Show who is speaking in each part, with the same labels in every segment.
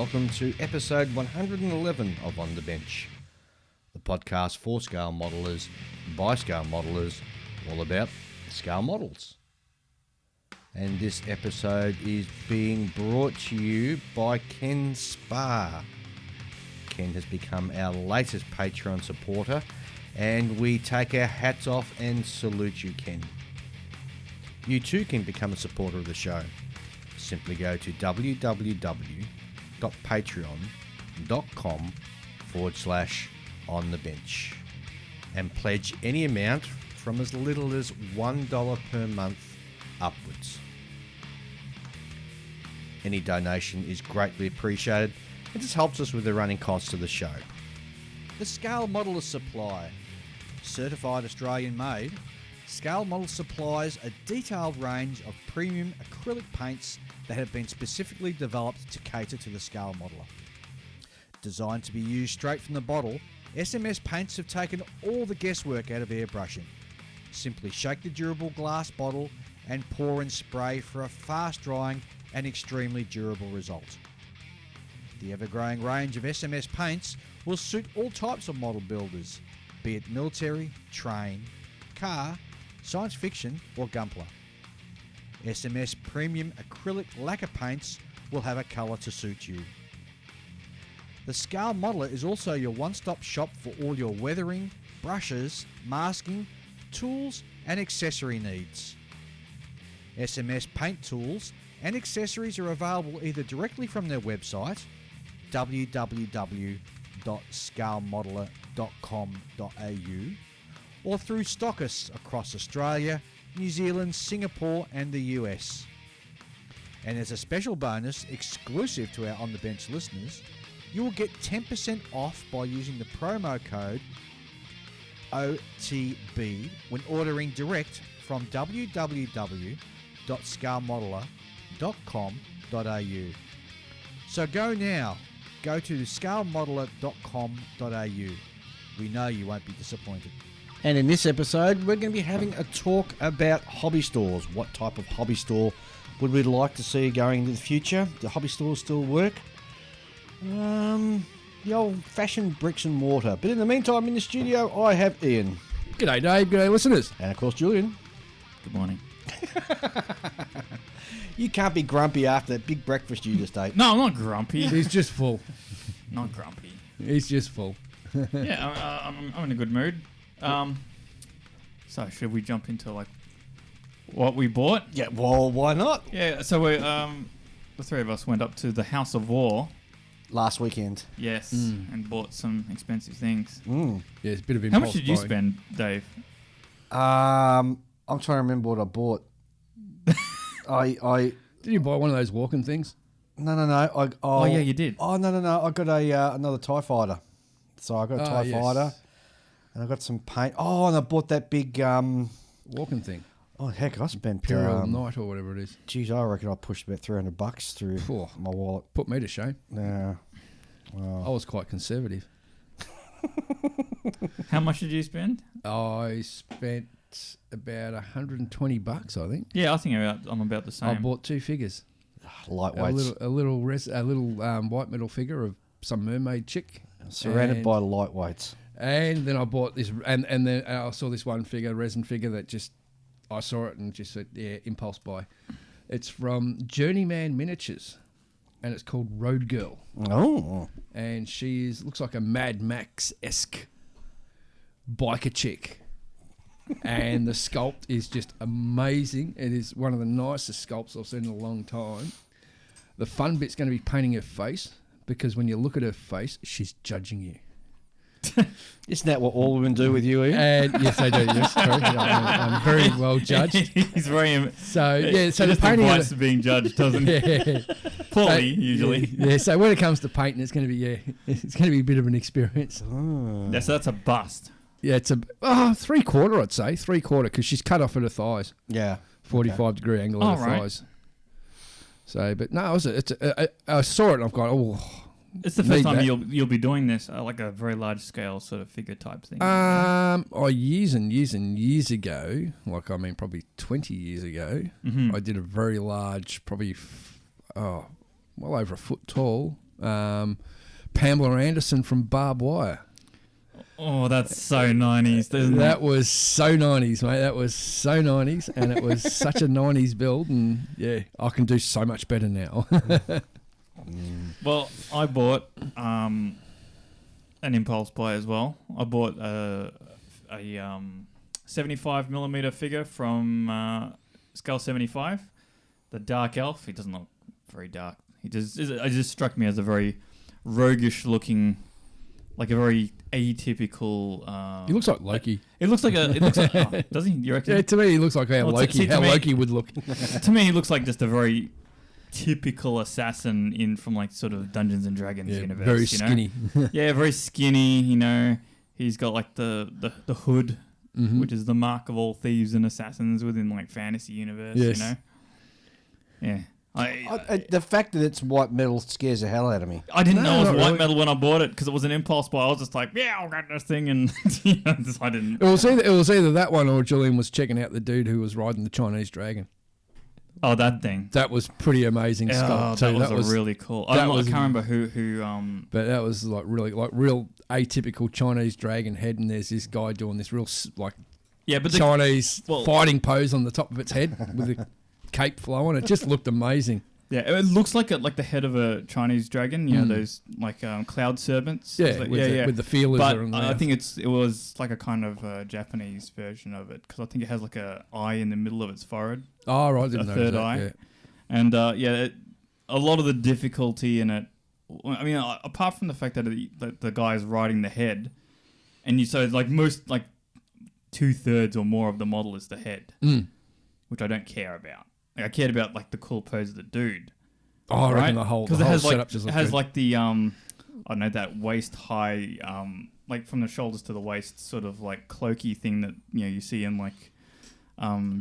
Speaker 1: welcome to episode 111 of On the Bench, the podcast for scale modelers, by scale modelers, all about scale models. And this episode is being brought to you by Ken Spa. Ken has become our latest Patreon supporter, and we take our hats off and salute you, Ken. You too can become a supporter of the show. Simply go to www.patreon.com/onthebench and pledge any amount from as little as $1 per month upwards. Any donation is greatly appreciated and just helps us with the running costs of the show. The Scale Modeler Supply. Certified Australian made, Scale Model supplies a detailed range of premium acrylic paints that have been specifically developed to cater to the scale modeler. Designed to be used straight from the bottle, SMS paints have taken all the guesswork out of airbrushing. Simply shake the durable glass bottle and pour in spray for a fast drying and extremely durable result. The ever-growing range of SMS paints will suit all types of model builders, be it military, train, car, science fiction or Gunpla. SMS premium acrylic lacquer paints will have a colour to suit you. The Scale Modeler is also your one-stop shop for all your weathering, brushes, masking, tools and accessory needs. SMS paint tools and accessories are available either directly from their website, www.scalemodeler.com.au, or through stockists across Australia, New Zealand, Singapore and the US. And as a special bonus exclusive to our On The Bench listeners, you will get 10% off by using the promo code OTB when ordering direct from www.scalemodeler.com.au. So go now. Go to scalemodeler.com.au. We know you won't be disappointed. And in this episode, we're going to be having a talk about hobby stores. What type of hobby store would we like to see going into the future? Do hobby stores still work? The old-fashioned bricks and mortar. But in the meantime, in the studio, I have Ian.
Speaker 2: G'day, Dave. G'day, listeners.
Speaker 1: And, of course, Julian.
Speaker 3: Good morning.
Speaker 1: You can't be grumpy after that big breakfast you just ate.
Speaker 3: No, I'm not grumpy.
Speaker 2: He's just full.
Speaker 3: Not grumpy.
Speaker 2: He's just full.
Speaker 3: Yeah, I'm in a good mood. So should we jump into like what we bought?
Speaker 1: Yeah, well, why not?
Speaker 3: Yeah, so we the three of us went up to the House of War.
Speaker 1: Last weekend.
Speaker 3: Yes, and bought some expensive things.
Speaker 1: Mm.
Speaker 2: Yeah, it's a bit of impulse
Speaker 3: How much did you
Speaker 2: buying.
Speaker 3: spend, Dave?
Speaker 1: I'm trying to remember what I bought. I
Speaker 2: Did you buy one of those walking things?
Speaker 1: No.
Speaker 3: Oh, yeah, you did.
Speaker 1: Oh, no. I got another TIE fighter. So I got a TIE fighter. And I got some paint. Oh, and I bought that big...
Speaker 2: Walking thing.
Speaker 1: oh, heck, I spent...
Speaker 2: Imperial Knight or whatever it is.
Speaker 1: Geez, I reckon I pushed about $300 through my wallet.
Speaker 2: Put me to shame.
Speaker 1: Yeah.
Speaker 2: I was quite conservative.
Speaker 3: How much did you spend?
Speaker 2: I spent about $120, I think.
Speaker 3: Yeah, I think I'm about the same.
Speaker 2: I bought two figures.
Speaker 1: Lightweights.
Speaker 2: A little white metal figure of some mermaid chick.
Speaker 1: Surrounded by lightweights.
Speaker 2: And then I bought this, and then I saw this one figure, resin figure, that just, I saw it and just said, yeah, impulse buy. It's from Journeyman Miniatures, and it's called Road Girl.
Speaker 1: Oh.
Speaker 2: And she looks like a Mad Max-esque biker chick. And the sculpt is just amazing. It is one of the nicest sculpts I've seen in a long time. The fun bit's going to be painting her face, because when you look at her face, she's judging you.
Speaker 1: Isn't that what all women do with you, Ian?
Speaker 2: And yes, they do. Yes, true. I'm very well judged.
Speaker 3: He's very...
Speaker 2: So yeah, so the
Speaker 3: just
Speaker 2: painting
Speaker 3: avoids being judged, doesn't he? Poorly, usually.
Speaker 2: Yeah, so when it comes to painting, it's going to be it's going to be a bit of an experience.
Speaker 1: Oh.
Speaker 3: Yeah, so that's a bust.
Speaker 2: Yeah, it's a 3/4, I'd say 3/4, because she's cut off at her thighs.
Speaker 1: Yeah.
Speaker 2: 45-degree angle at her thighs. So, but no, I saw it and I've gone, oh.
Speaker 3: It's the first time you'll be doing this, like a very large scale sort of figure type thing.
Speaker 2: Years and years ago, probably 20 years ago, I did a very large, probably well over a foot tall Pamela Anderson from Barbed Wire.
Speaker 3: Oh, that's so 90s, isn't
Speaker 2: That was so 90s, mate. That was so 90s, and it was such a 90s build, and yeah, I can do so much better now.
Speaker 3: Well, I bought an impulse buy as well. I bought a 75mm figure from Scale 75, the Dark Elf. He doesn't look very dark. It just struck me as a very roguish looking, like a very atypical.
Speaker 2: He looks like Loki.
Speaker 3: It looks like does he? You reckon?
Speaker 2: Yeah, to me, he looks like how Loki would look.
Speaker 3: To me, he looks like just a very typical assassin in from like sort of Dungeons and Dragons universe.
Speaker 2: Very skinny.
Speaker 3: Yeah, very skinny. You know, he's got like the hood, which is the mark of all thieves and assassins within like fantasy universe.
Speaker 2: Yes.
Speaker 3: You know. Yeah.
Speaker 4: The fact that it's white metal scares the hell out of me.
Speaker 3: I didn't know it was
Speaker 2: not
Speaker 3: white
Speaker 2: really.
Speaker 3: metal when I bought it because it was an impulse buy. I was just like, yeah, I'll get this thing, and I didn't.
Speaker 2: It was either that one or Julian was checking out the dude who was riding the Chinese dragon.
Speaker 3: Oh, that thing.
Speaker 2: That was pretty amazing sculpt too.
Speaker 3: That was really cool. I can't remember who.
Speaker 2: But that was like really like real atypical Chinese dragon head, and there's this guy doing this real Chinese fighting pose on the top of its head with a cape flowing. It just looked amazing.
Speaker 3: Yeah, it looks like the head of a Chinese dragon. You know those like cloud serpents.
Speaker 2: Yeah, with the feelers.
Speaker 3: But
Speaker 2: on
Speaker 3: I think it was like a kind of Japanese version of it because I think it has like a eye in the middle of its forehead.
Speaker 2: Oh, right, I didn't know
Speaker 3: third
Speaker 2: that.
Speaker 3: eye.
Speaker 2: Yeah.
Speaker 3: And a lot of the difficulty in it. I mean, apart from the fact that the guy is riding the head, and so like most like 2/3 or more of the model is the head, which I don't care about. Like, I cared about like the cool pose of the dude.
Speaker 2: Oh, I reckon the whole setup just looks good.
Speaker 3: Like the I don't know, that waist high like from the shoulders to the waist sort of like cloaky thing that you see in like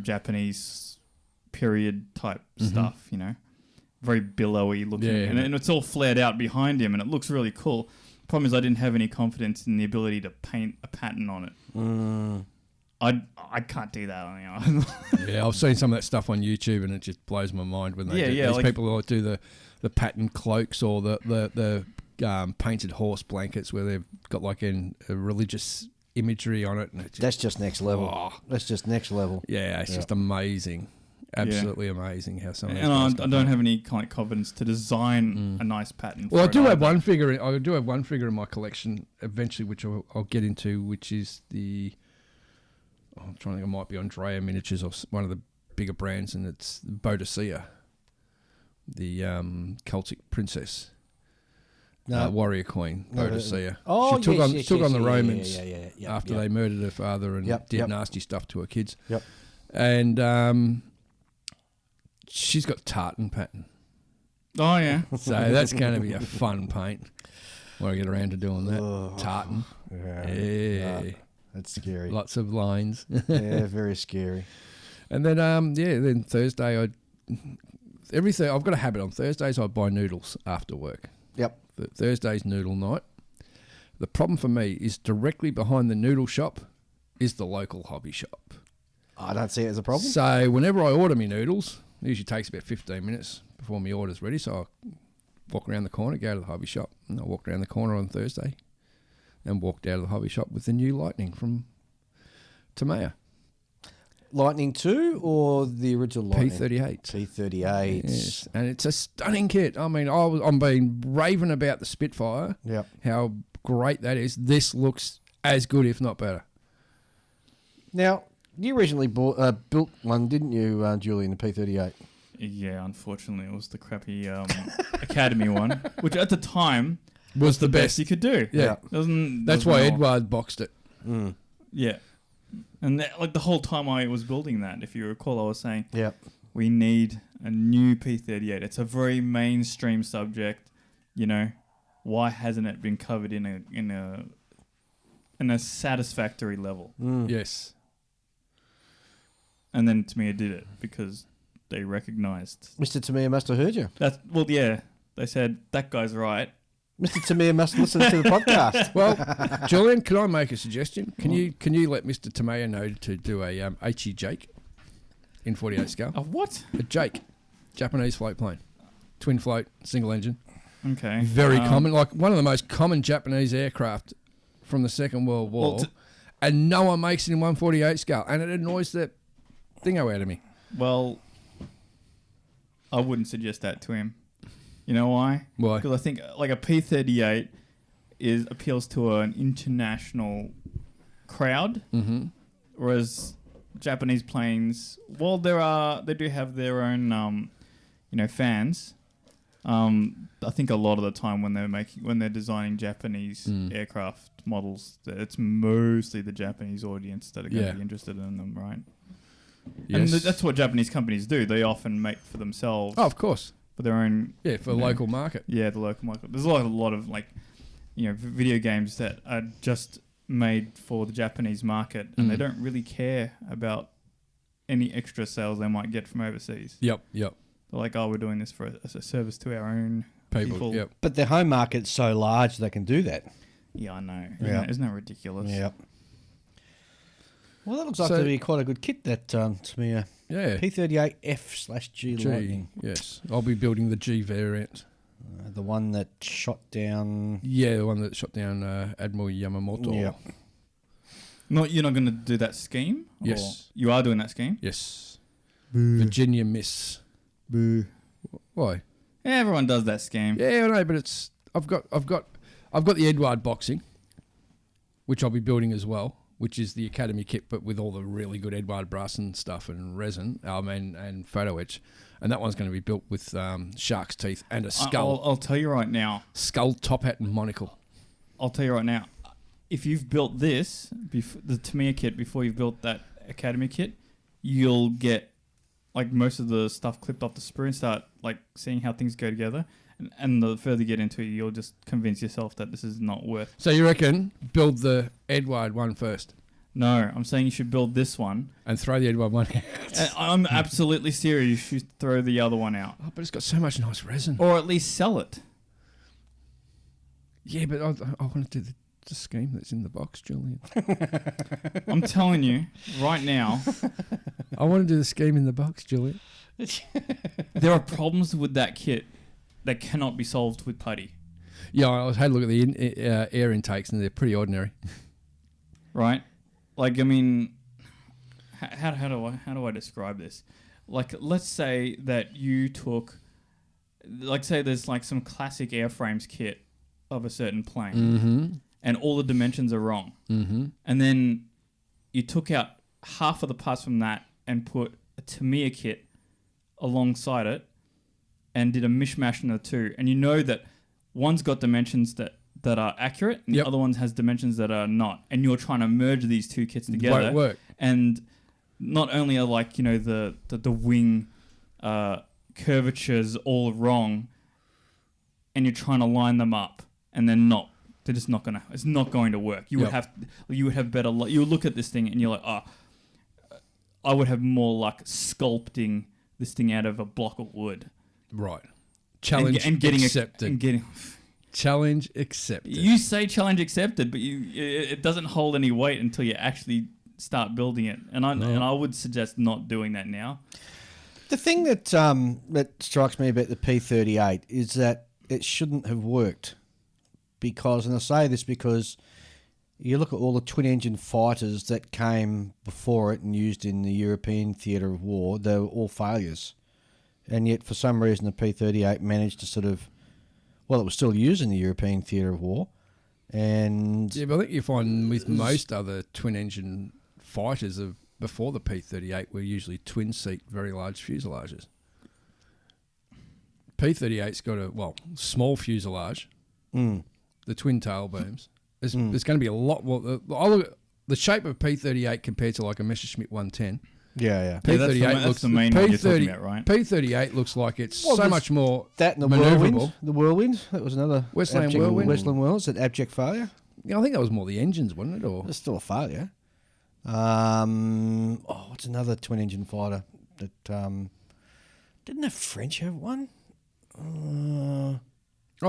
Speaker 3: Japanese period type stuff, very billowy looking, and it's all flared out behind him, and it looks really cool. Problem is, I didn't have any confidence in the ability to paint a pattern on it. I can't do that.
Speaker 2: Yeah, I've seen some of that stuff on YouTube, and it just blows my mind when they these people who do the pattern cloaks or the painted horse blankets where they've got like a religious imagery on it. And
Speaker 4: that's just next level.
Speaker 2: Oh.
Speaker 4: That's just next level.
Speaker 2: Yeah, it's just amazing. Absolutely amazing how some of these
Speaker 3: I don't have any kind of confidence to design a nice pattern.
Speaker 2: Well, I do have one figure. I do have one figure in my collection eventually, which I'll get into, which is the. I'm trying to think. It might be Andrea Miniatures or one of the bigger brands, and it's Bodicea, the cultic princess, warrior queen, Bodicea.
Speaker 4: Oh,
Speaker 2: she took on the Romans after
Speaker 4: they
Speaker 2: they murdered her father and did nasty stuff to her kids.
Speaker 4: Yep.
Speaker 2: And she's got tartan pattern.
Speaker 3: Oh yeah.
Speaker 2: So that's going to be a fun paint when I get around to doing that. Tartan. Yeah.
Speaker 4: That's scary.
Speaker 2: Lots of lines.
Speaker 4: Yeah, very scary.
Speaker 2: And then then Thursday everything I've got a habit on Thursdays I buy noodles after work.
Speaker 4: Yep.
Speaker 2: Thursday's noodle night. The problem for me is directly behind the noodle shop is the local hobby shop.
Speaker 4: I don't see it as a problem.
Speaker 2: So whenever I order my noodles, it usually takes about 15 minutes before my order's ready. So I walk around the corner, go to the hobby shop, and I walked around the corner on Thursday and walked out of the hobby shop with the new Lightning from Tamaya.
Speaker 4: Lightning 2 or the original Lightning?
Speaker 2: P38.
Speaker 4: P38.
Speaker 2: Yes, and it's a stunning kit. I mean, I'm being raving about the Spitfire.
Speaker 4: Yep.
Speaker 2: How great that is. This looks as good, if not better.
Speaker 4: Now, you originally built one, didn't you, Julian, the P38?
Speaker 3: Yeah, unfortunately, it was the crappy Academy one, which at the time
Speaker 2: was the best
Speaker 3: you could do.
Speaker 2: Yeah. That's why Edward boxed it.
Speaker 4: Mm.
Speaker 3: Yeah. And the whole time I was building that, if you recall, I was saying,
Speaker 4: we
Speaker 3: need a new P38. It's a very mainstream subject. Why hasn't it been covered in a satisfactory level?
Speaker 4: Mm.
Speaker 2: Yes.
Speaker 3: And then Tamiya did it because they recognised.
Speaker 4: Mr. Tamiya must have heard you.
Speaker 3: They said, that guy's right.
Speaker 4: Mr. Tamiya must listen to the podcast.
Speaker 2: Well, Julian, can I make a suggestion? Can you let Mr. Tamiya know to do a HE Jake in 48 scale?
Speaker 3: A what?
Speaker 2: A Jake, Japanese float plane, twin float, single engine.
Speaker 3: Okay.
Speaker 2: Very common. Like one of the most common Japanese aircraft from the Second World War. And no one makes it in 148 scale. And it annoys the thingo out of me.
Speaker 3: Well, I wouldn't suggest that to him. You know why?
Speaker 2: Why?
Speaker 3: Because I think like a P-38 appeals to an international crowd, whereas Japanese planes, while they do have their own, fans. I think a lot of the time when they're designing Japanese aircraft models, it's mostly the Japanese audience that are going to be interested in them, right?
Speaker 2: Yes.
Speaker 3: And that's what Japanese companies do. They often make for themselves.
Speaker 2: Oh, of course.
Speaker 3: For their own.
Speaker 2: Yeah, for the local market.
Speaker 3: Yeah, the local market. There's a lot of video games that are just made for the Japanese market, and they don't really care about any extra sales they might get from overseas.
Speaker 2: Yep.
Speaker 3: They're like, oh, we're doing this as a service to our own people.
Speaker 2: Yep.
Speaker 4: But their home market's so large they can do that.
Speaker 3: Yeah, I know.
Speaker 4: Yeah.
Speaker 3: Isn't that ridiculous?
Speaker 4: Yep. Well, that looks like to be quite a good kit, that Tamiya.
Speaker 2: Yeah.
Speaker 4: P-38F/G Lightning.
Speaker 2: Yes. I'll be building the G variant.
Speaker 4: The one that shot down...
Speaker 2: Yeah, the one that shot down Admiral Yamamoto.
Speaker 4: Yep.
Speaker 3: You're not going to do that scheme?
Speaker 2: Yes.
Speaker 3: Or you are doing that scheme?
Speaker 2: Yes.
Speaker 3: Boo.
Speaker 2: Virginia Miss.
Speaker 3: Boo.
Speaker 2: Why?
Speaker 3: Yeah, everyone does that scheme.
Speaker 2: Yeah, I know, but I've got the Edward boxing, which I'll be building as well, which is the Academy kit, but with all the really good Edward brass and stuff and resin, and photo etch, and that one's going to be built with shark's teeth and a skull.
Speaker 3: I'll tell you right now.
Speaker 2: Skull, top hat, and monocle.
Speaker 3: I'll tell you right now. If you've built this, the Tamiya kit, before you've built that Academy kit, you'll get like most of the stuff clipped off the sprue and start like seeing how things go together. And the further you get into it, you'll just convince yourself that this is not worth.
Speaker 2: So you reckon build the Edward one first?
Speaker 3: No, I'm saying you should build this one.
Speaker 2: And throw the Edward one out.
Speaker 3: I'm absolutely serious. You should throw the other one out.
Speaker 2: Oh, but it's got so much nice resin.
Speaker 3: Or at least sell it.
Speaker 2: Yeah, but I want to do the scheme that's in the box, Julian.
Speaker 3: I'm telling you, right now.
Speaker 2: I want to do the scheme in the box, Julian.
Speaker 3: There are problems with that kit that cannot be solved with putty.
Speaker 2: Yeah, I had a look at the air intakes, and they're pretty ordinary.
Speaker 3: Right? Like, I mean, how do I describe this? Like, let's say that you took, like, say there's like some classic airframes kit of a certain plane, and all the dimensions are wrong, and then you took out half of the parts from that and put a Tamiya kit alongside it, and did a mishmash in the two, and you know that one's got dimensions that are accurate, and the other one has dimensions that are not, and you're trying to merge these two kits together.
Speaker 2: Won't work.
Speaker 3: And not only are like the wing curvatures all wrong, and you're trying to line them up, and they're just not gonna. It's not going to work. You would have better. You would look at this thing and you're like, I would have more luck sculpting this thing out of a block of wood.
Speaker 2: Right. Challenge accepted. Challenge accepted.
Speaker 3: You say challenge accepted, but it doesn't hold any weight until you actually start building it. And I would suggest not doing that now.
Speaker 4: The thing that strikes me about the P-38 is that it shouldn't have worked. Because, and I say this because you look at all the twin-engine fighters that came before it and used in the European theatre of war, they were all failures. And yet, for some reason, the P-38 managed to sort of... Well, it was still used in the European theatre of war. And...
Speaker 2: Yeah, but I think you find with most other twin-engine fighters before the P-38 were usually twin-seat, very large fuselages. P-38's got a, small fuselage. The twin tail booms. There's going to be a lot more. I look at the shape of P-38 compared to like a Messerschmitt 110.
Speaker 4: Yeah.
Speaker 2: P-38
Speaker 3: that's the main one you're talking about, right?
Speaker 2: P-38 looks like it's so much more
Speaker 4: that and the
Speaker 2: maneuverable.
Speaker 4: Whirlwind. That was another
Speaker 2: Westland Whirlwind.
Speaker 4: Westland Whirlwind. Is it abject failure?
Speaker 2: Yeah, I think that was more the engines, wasn't it? Or
Speaker 4: it's still a failure. What's another twin-engine fighter that didn't the French have one?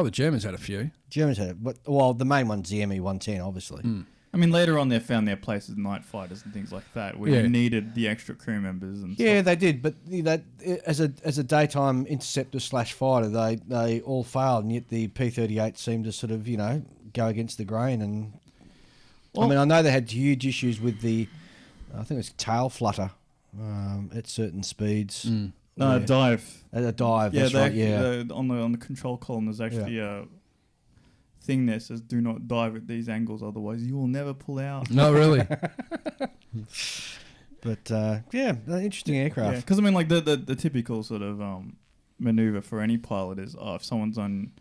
Speaker 2: the Germans had a few.
Speaker 4: Germans had it, but the main one's the ME 110, obviously.
Speaker 3: I mean, later on they found their places, night fighters and things like that, where you needed the extra crew members and
Speaker 4: Yeah,
Speaker 3: stuff.
Speaker 4: they did, but that as a daytime interceptor / fighter, they all failed, and yet the P-38 seemed to sort of go against the grain. And I mean, I know they had huge issues with I think it was tail flutter at certain speeds.
Speaker 3: Dive.
Speaker 4: At a dive,
Speaker 3: Yeah,
Speaker 4: that's right. Yeah,
Speaker 3: on the control column, there's actually a thing that says, "Do not dive at these angles, otherwise you will never pull out."
Speaker 2: No, really.
Speaker 4: but interesting aircraft.
Speaker 3: Because I mean, like the typical sort of maneuver for any pilot is, if someone's on,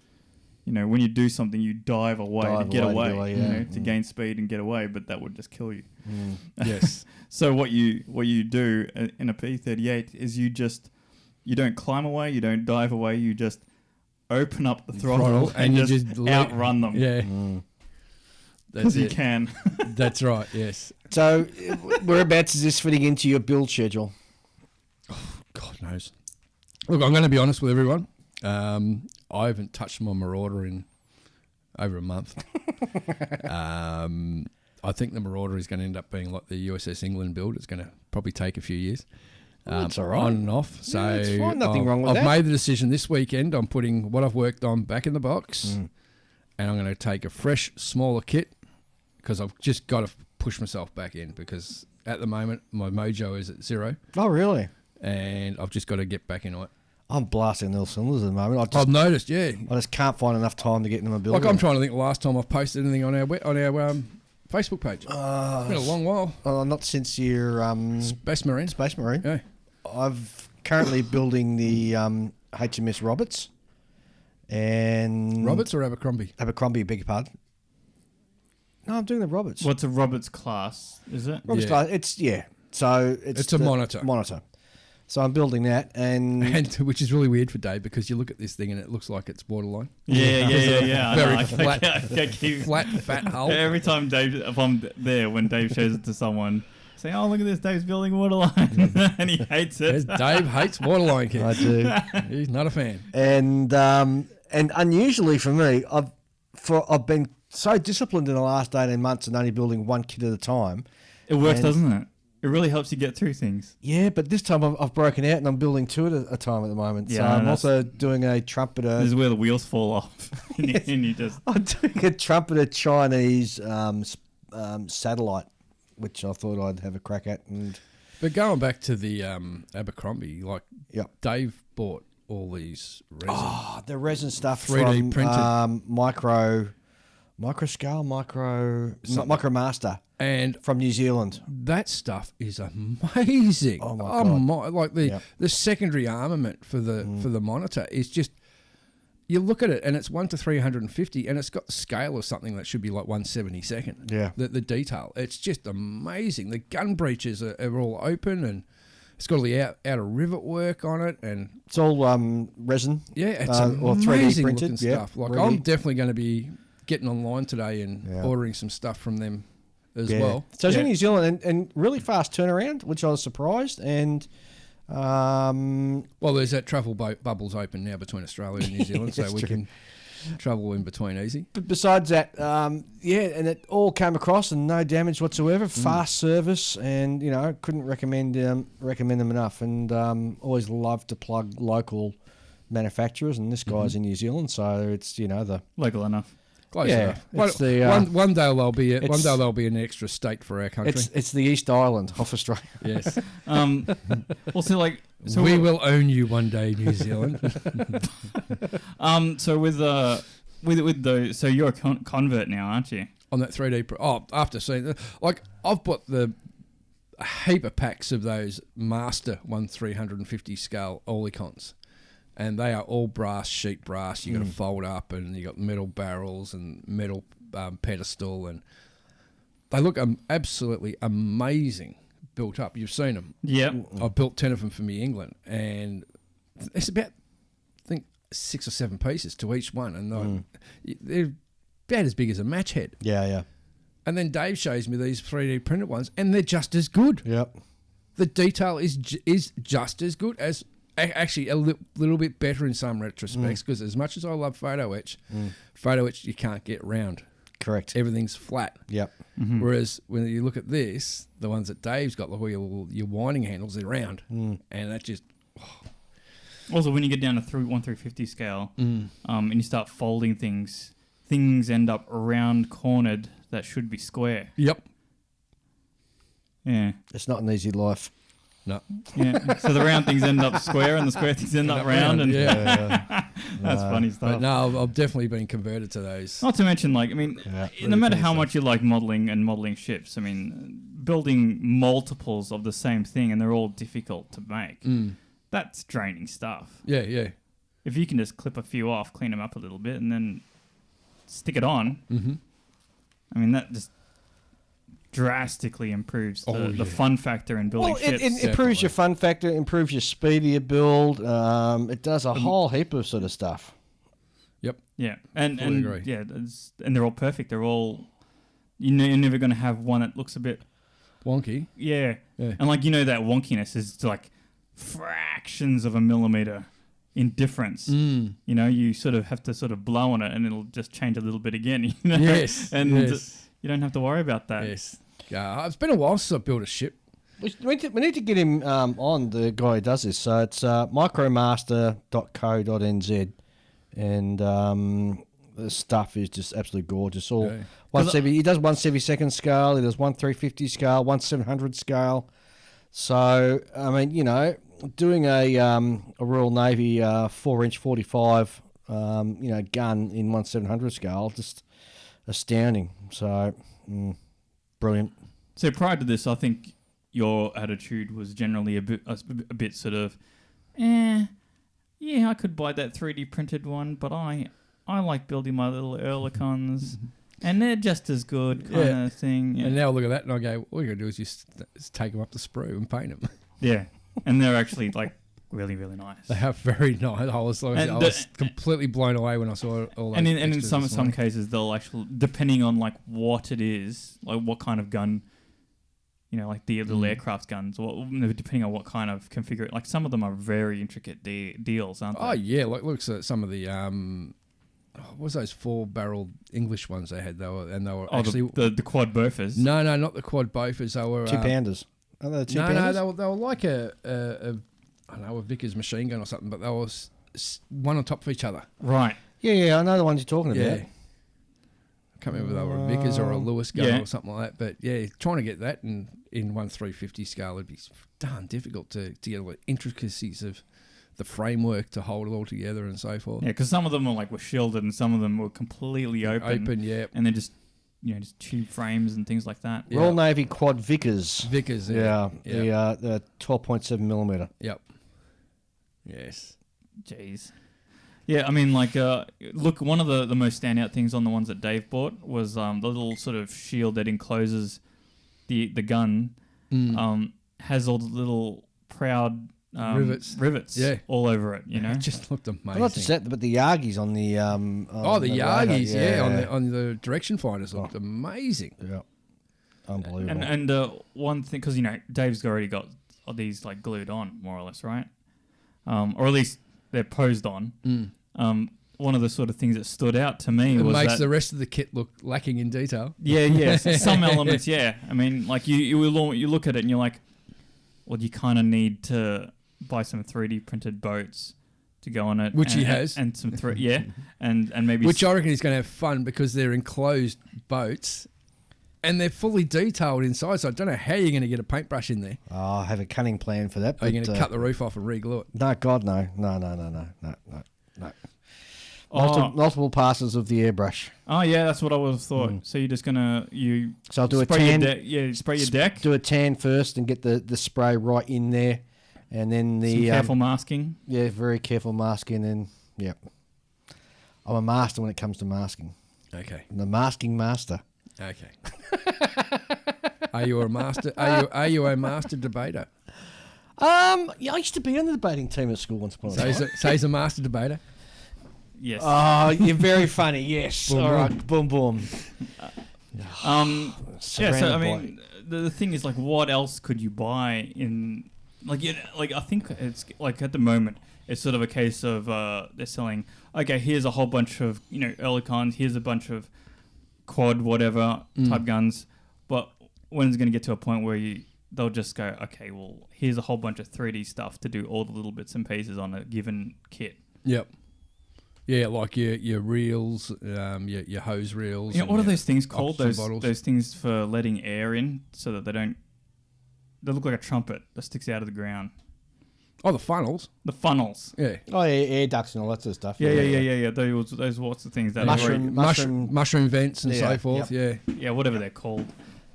Speaker 3: when you do something, you dive away to get away, to gain speed and get away, but that would just kill you.
Speaker 2: Yes.
Speaker 3: So what you do in a P-38 is you don't climb away, you don't dive away, you just open up the throttle and you just outrun them.
Speaker 2: Yeah.
Speaker 3: Because you can.
Speaker 2: That's right, yes.
Speaker 4: So whereabouts is this fitting into your build schedule?
Speaker 2: God knows. Look, I'm going to be honest with everyone. I haven't touched my Marauder in over a month. I think the Marauder is going to end up being like the USS England build. It's going to probably take a few years.
Speaker 4: That's all right.
Speaker 2: On and off. So
Speaker 4: it's fine. Nothing wrong with
Speaker 2: I've
Speaker 4: that.
Speaker 2: made the decision this weekend. I'm putting what I've worked on back in the box, and I'm going to take a fresh, smaller kit because I've just got to push myself back in because at the moment my mojo is at 0.
Speaker 4: Oh, really?
Speaker 2: And I've just got to get back into it.
Speaker 4: I'm blasting all cylinders at the moment.
Speaker 2: I've noticed, yeah.
Speaker 4: I just can't find enough time to get into my build.
Speaker 2: Like I'm trying to think the last time I've posted anything on our Facebook page. It's been a long while.
Speaker 4: Not since your
Speaker 2: Space Marine.
Speaker 4: Space Marine.
Speaker 2: Yeah.
Speaker 4: I've currently building the HMS Roberts and
Speaker 2: Roberts or Abercrombie?
Speaker 4: Abercrombie, beg your pardon. No, I'm doing the Roberts.
Speaker 3: What's a Roberts class? Is it?
Speaker 4: Roberts class. It's
Speaker 2: a monitor.
Speaker 4: Monitor. So I'm building that, and
Speaker 2: which is really weird for Dave because you look at this thing and it looks like it's waterline.
Speaker 3: Yeah.
Speaker 2: Very flat, fat hull.
Speaker 3: Every time if I'm there, when Dave shows it to someone, say, "Oh, look at this, Dave's building waterline," and he hates it.
Speaker 2: Dave hates waterline kits.
Speaker 4: I do.
Speaker 2: He's not a fan.
Speaker 4: And unusually for me, I've been so disciplined in the last 18 months and only building one kit at a time.
Speaker 3: It works, doesn't it? It really helps you get through things.
Speaker 4: Yeah, but this time I've broken out and I'm building 2 at a time at the moment.
Speaker 3: Yeah,
Speaker 4: so I'm also doing a trumpeter.
Speaker 3: This is where the wheels fall off. and you just...
Speaker 4: I'm doing a trumpeter Chinese satellite, which I thought I'd have a crack at.
Speaker 2: But going back to the Abercrombie,
Speaker 4: Yep.
Speaker 2: Dave bought all these resin.
Speaker 4: Oh, the resin stuff
Speaker 2: 3D
Speaker 4: from
Speaker 2: printed.
Speaker 4: Micromaster.
Speaker 2: And
Speaker 4: from New Zealand.
Speaker 2: That stuff is amazing.
Speaker 4: Oh my God.
Speaker 2: The secondary armament for the monitor is just, you look at it and it's 1 to 350 and it's got the scale of something that should be like 1/72.
Speaker 4: Yeah.
Speaker 2: The detail. It's just amazing. The gun breeches are all open and it's got all the outer rivet work on it and
Speaker 4: it's all resin.
Speaker 2: Yeah, it's
Speaker 4: or 3D
Speaker 2: amazing
Speaker 4: printed
Speaker 2: looking stuff. Like
Speaker 4: really.
Speaker 2: I'm definitely going to be getting online today and ordering some stuff from them as well.
Speaker 4: So it's in New Zealand and really fast turnaround, which I was surprised. And
Speaker 2: well, there's that travel bubbles open now between Australia and New Zealand, so we can travel in between easy.
Speaker 4: But besides that, and it all came across and no damage whatsoever. Fast service, and couldn't recommend them enough. And always love to plug local manufacturers, and this guy's in New Zealand, so it's the
Speaker 3: local enough.
Speaker 2: Close enough. One day there'll be an extra state for our country.
Speaker 4: It's the East Island off Australia.
Speaker 2: Yes.
Speaker 3: We
Speaker 2: will own you one day, New Zealand.
Speaker 3: So with those, so you're a convert now, aren't you?
Speaker 2: On that 3D. After seeing I've bought a heap of packs of those Master 1/350 scale Olicons. And they are all sheet brass. You got to fold up, and you got metal barrels and metal pedestal, and they look absolutely amazing built up. You've seen them.
Speaker 3: Yeah,
Speaker 2: I've built 10 of them for me England, and it's about I think 6 or 7 pieces to each one, and they're about as big as a match head.
Speaker 4: Yeah.
Speaker 2: And then Dave shows me these 3D printed ones, and they're just as good.
Speaker 4: Yep.
Speaker 2: The detail is just as good as. Actually, a little bit better in some retrospects because as much as I love photo etch you can't get round.
Speaker 4: Correct.
Speaker 2: Everything's flat.
Speaker 4: Yep.
Speaker 2: Whereas when you look at this, the ones that Dave's got, like all your winding handles, they're round, and that just
Speaker 3: Also, when you get down to 1/350 scale, and you start folding things end up round cornered that should be square.
Speaker 2: Yep.
Speaker 3: Yeah.
Speaker 4: It's not an easy life.
Speaker 2: No.
Speaker 3: Yeah. So the round things end up square and the square things end up round. And that's funny stuff.
Speaker 2: But no, I've definitely been converted to those.
Speaker 3: Not to mention, like, I mean, no matter how much you like modelling and modelling ships, I mean, building multiples of the same thing and they're all difficult to make, that's draining stuff.
Speaker 2: Yeah, yeah.
Speaker 3: If you can just clip a few off, clean them up a little bit, and then stick it on, I mean, that just drastically improves the fun factor in building ships.
Speaker 4: It improves your fun factor, improves your speed of your build. It does a whole heap of sort of stuff.
Speaker 2: Yep.
Speaker 3: Yeah, and
Speaker 2: agree.
Speaker 3: yeah, and they're all perfect. They're all, you're never going to have one that looks a bit
Speaker 2: wonky.
Speaker 3: Yeah.
Speaker 2: Yeah.
Speaker 3: And like, that wonkiness is like fractions of a millimeter in difference. You sort of have to sort of blow on it and it'll just change a little bit again.
Speaker 2: Yes.
Speaker 3: And you don't have to worry about that.
Speaker 2: Yes. It's been a while since I built a ship.
Speaker 4: We need to get him on, the guy who does this. So it's micromaster.co.nz, and the stuff is just absolutely gorgeous. All 170. He does 1/72 scale. He does 1/350 scale, 1/700 scale. So I mean, doing a Royal Navy 4-inch 45 gun in 1/700 scale, just astounding. So brilliant.
Speaker 3: So prior to this, I think your attitude was generally a bit sort of, I could buy that 3D printed one, but I like building my little Earlicons, and they're just as good kind of thing. Yeah.
Speaker 2: And now I look at that and I go, all you got to do is just take them up the sprue and paint them.
Speaker 3: Yeah, and they're actually like really, really nice.
Speaker 2: They are very nice. I was completely blown away when I saw all those.
Speaker 3: And in some cases, they'll actually, depending on like what it is, like what kind of gun, like the little aircraft guns, or depending on what kind of configuration. Like some of them are very intricate deals, aren't they?
Speaker 2: Oh yeah, like looks at some of the what was those 4-barrel English ones they had? They were actually
Speaker 3: the quad Bofors.
Speaker 2: No, not the quad Bofors. They were
Speaker 4: two pounders. Are they two
Speaker 2: no,
Speaker 4: pounders?
Speaker 2: no, they were like a Vickers machine gun or something, but they were one on top of each other.
Speaker 3: Right.
Speaker 4: Yeah, I know the ones you're talking about.
Speaker 2: Yeah. I can't remember if they were a Vickers or a Lewis gun or something like that. But yeah, trying to get that in 1/350 scale would be darn difficult to get all the intricacies of the framework to hold it all together and so forth.
Speaker 3: Yeah, because some of them were shielded and some of them were completely open. And they're just just tube frames and things like that.
Speaker 4: Yeah. Royal Navy quad Vickers.
Speaker 2: Vickers,
Speaker 4: the 12.7 millimeter.
Speaker 2: Yep. Yes.
Speaker 3: Jeez. Yeah, I mean, like, look, one of the most standout things on the ones that Dave bought was the little sort of shield that encloses the gun. Has all the little proud rivets all over it,
Speaker 2: It just looked amazing.
Speaker 4: Well, not just that, but the Yargies on the
Speaker 2: the Yargies, on the direction finders looked amazing.
Speaker 4: Yeah, unbelievable.
Speaker 3: And one thing, because Dave's already got these like glued on more or less, right? Or at least they're posed on. One of the sort of things that stood out to me was
Speaker 2: makes
Speaker 3: that
Speaker 2: the rest of the kit look lacking in detail.
Speaker 3: Yeah, some elements, yeah. I mean, like you look at it and you're like, well, you kind of need to buy some 3D printed boats to go on it,
Speaker 2: which he has,
Speaker 3: and some and maybe
Speaker 2: which I reckon he's going to have fun because they're enclosed boats. And they're fully detailed inside, so I don't know how you're going to get a paintbrush in there.
Speaker 4: Oh, I have a cunning plan for that.
Speaker 2: Are you going to cut the roof off and re-glue it?
Speaker 4: No, God, no. Multiple passes of the airbrush.
Speaker 3: Oh, yeah, that's what I would have thought. So you're just going to...
Speaker 4: So I'll do a tan.
Speaker 3: Spray your deck.
Speaker 4: Do a tan first and get the spray right in there. And then the...
Speaker 3: Some careful masking.
Speaker 4: Yeah, very careful masking. And, yeah. I'm a master when it comes to masking.
Speaker 2: Okay.
Speaker 4: I'm the masking master.
Speaker 2: Okay. Are you a master? Are you a master debater?
Speaker 4: I used to be on the debating team at school once upon a time.
Speaker 2: So he's a master debater.
Speaker 3: Yes.
Speaker 4: Oh, you're very funny. Yes.
Speaker 2: Boom,
Speaker 4: all
Speaker 2: boom.
Speaker 4: right. Boom, boom.
Speaker 3: So I mean, the thing is, like, what else could you buy in? Like, I think it's like at the moment it's sort of a case of they're selling. Okay, here's a whole bunch of Earlicons. Here's a bunch of quad, whatever type guns. But when it's going to get to a point where they'll just go, okay, well, here's a whole bunch of 3D stuff to do all the little bits and pieces on a given kit.
Speaker 2: Yep. Yeah, like your reels, your hose reels.
Speaker 3: What are those things called?
Speaker 2: Bottles.
Speaker 3: Those things for letting air in so that they look like a trumpet that sticks out of the ground.
Speaker 2: Oh, the funnels.
Speaker 3: The funnels.
Speaker 2: Yeah.
Speaker 4: Oh, yeah, air ducts and all that sort of stuff.
Speaker 3: Yeah. Those what's the things that
Speaker 2: Mushroom vents and so forth.
Speaker 4: Yep.
Speaker 2: Yeah.
Speaker 3: whatever they're called.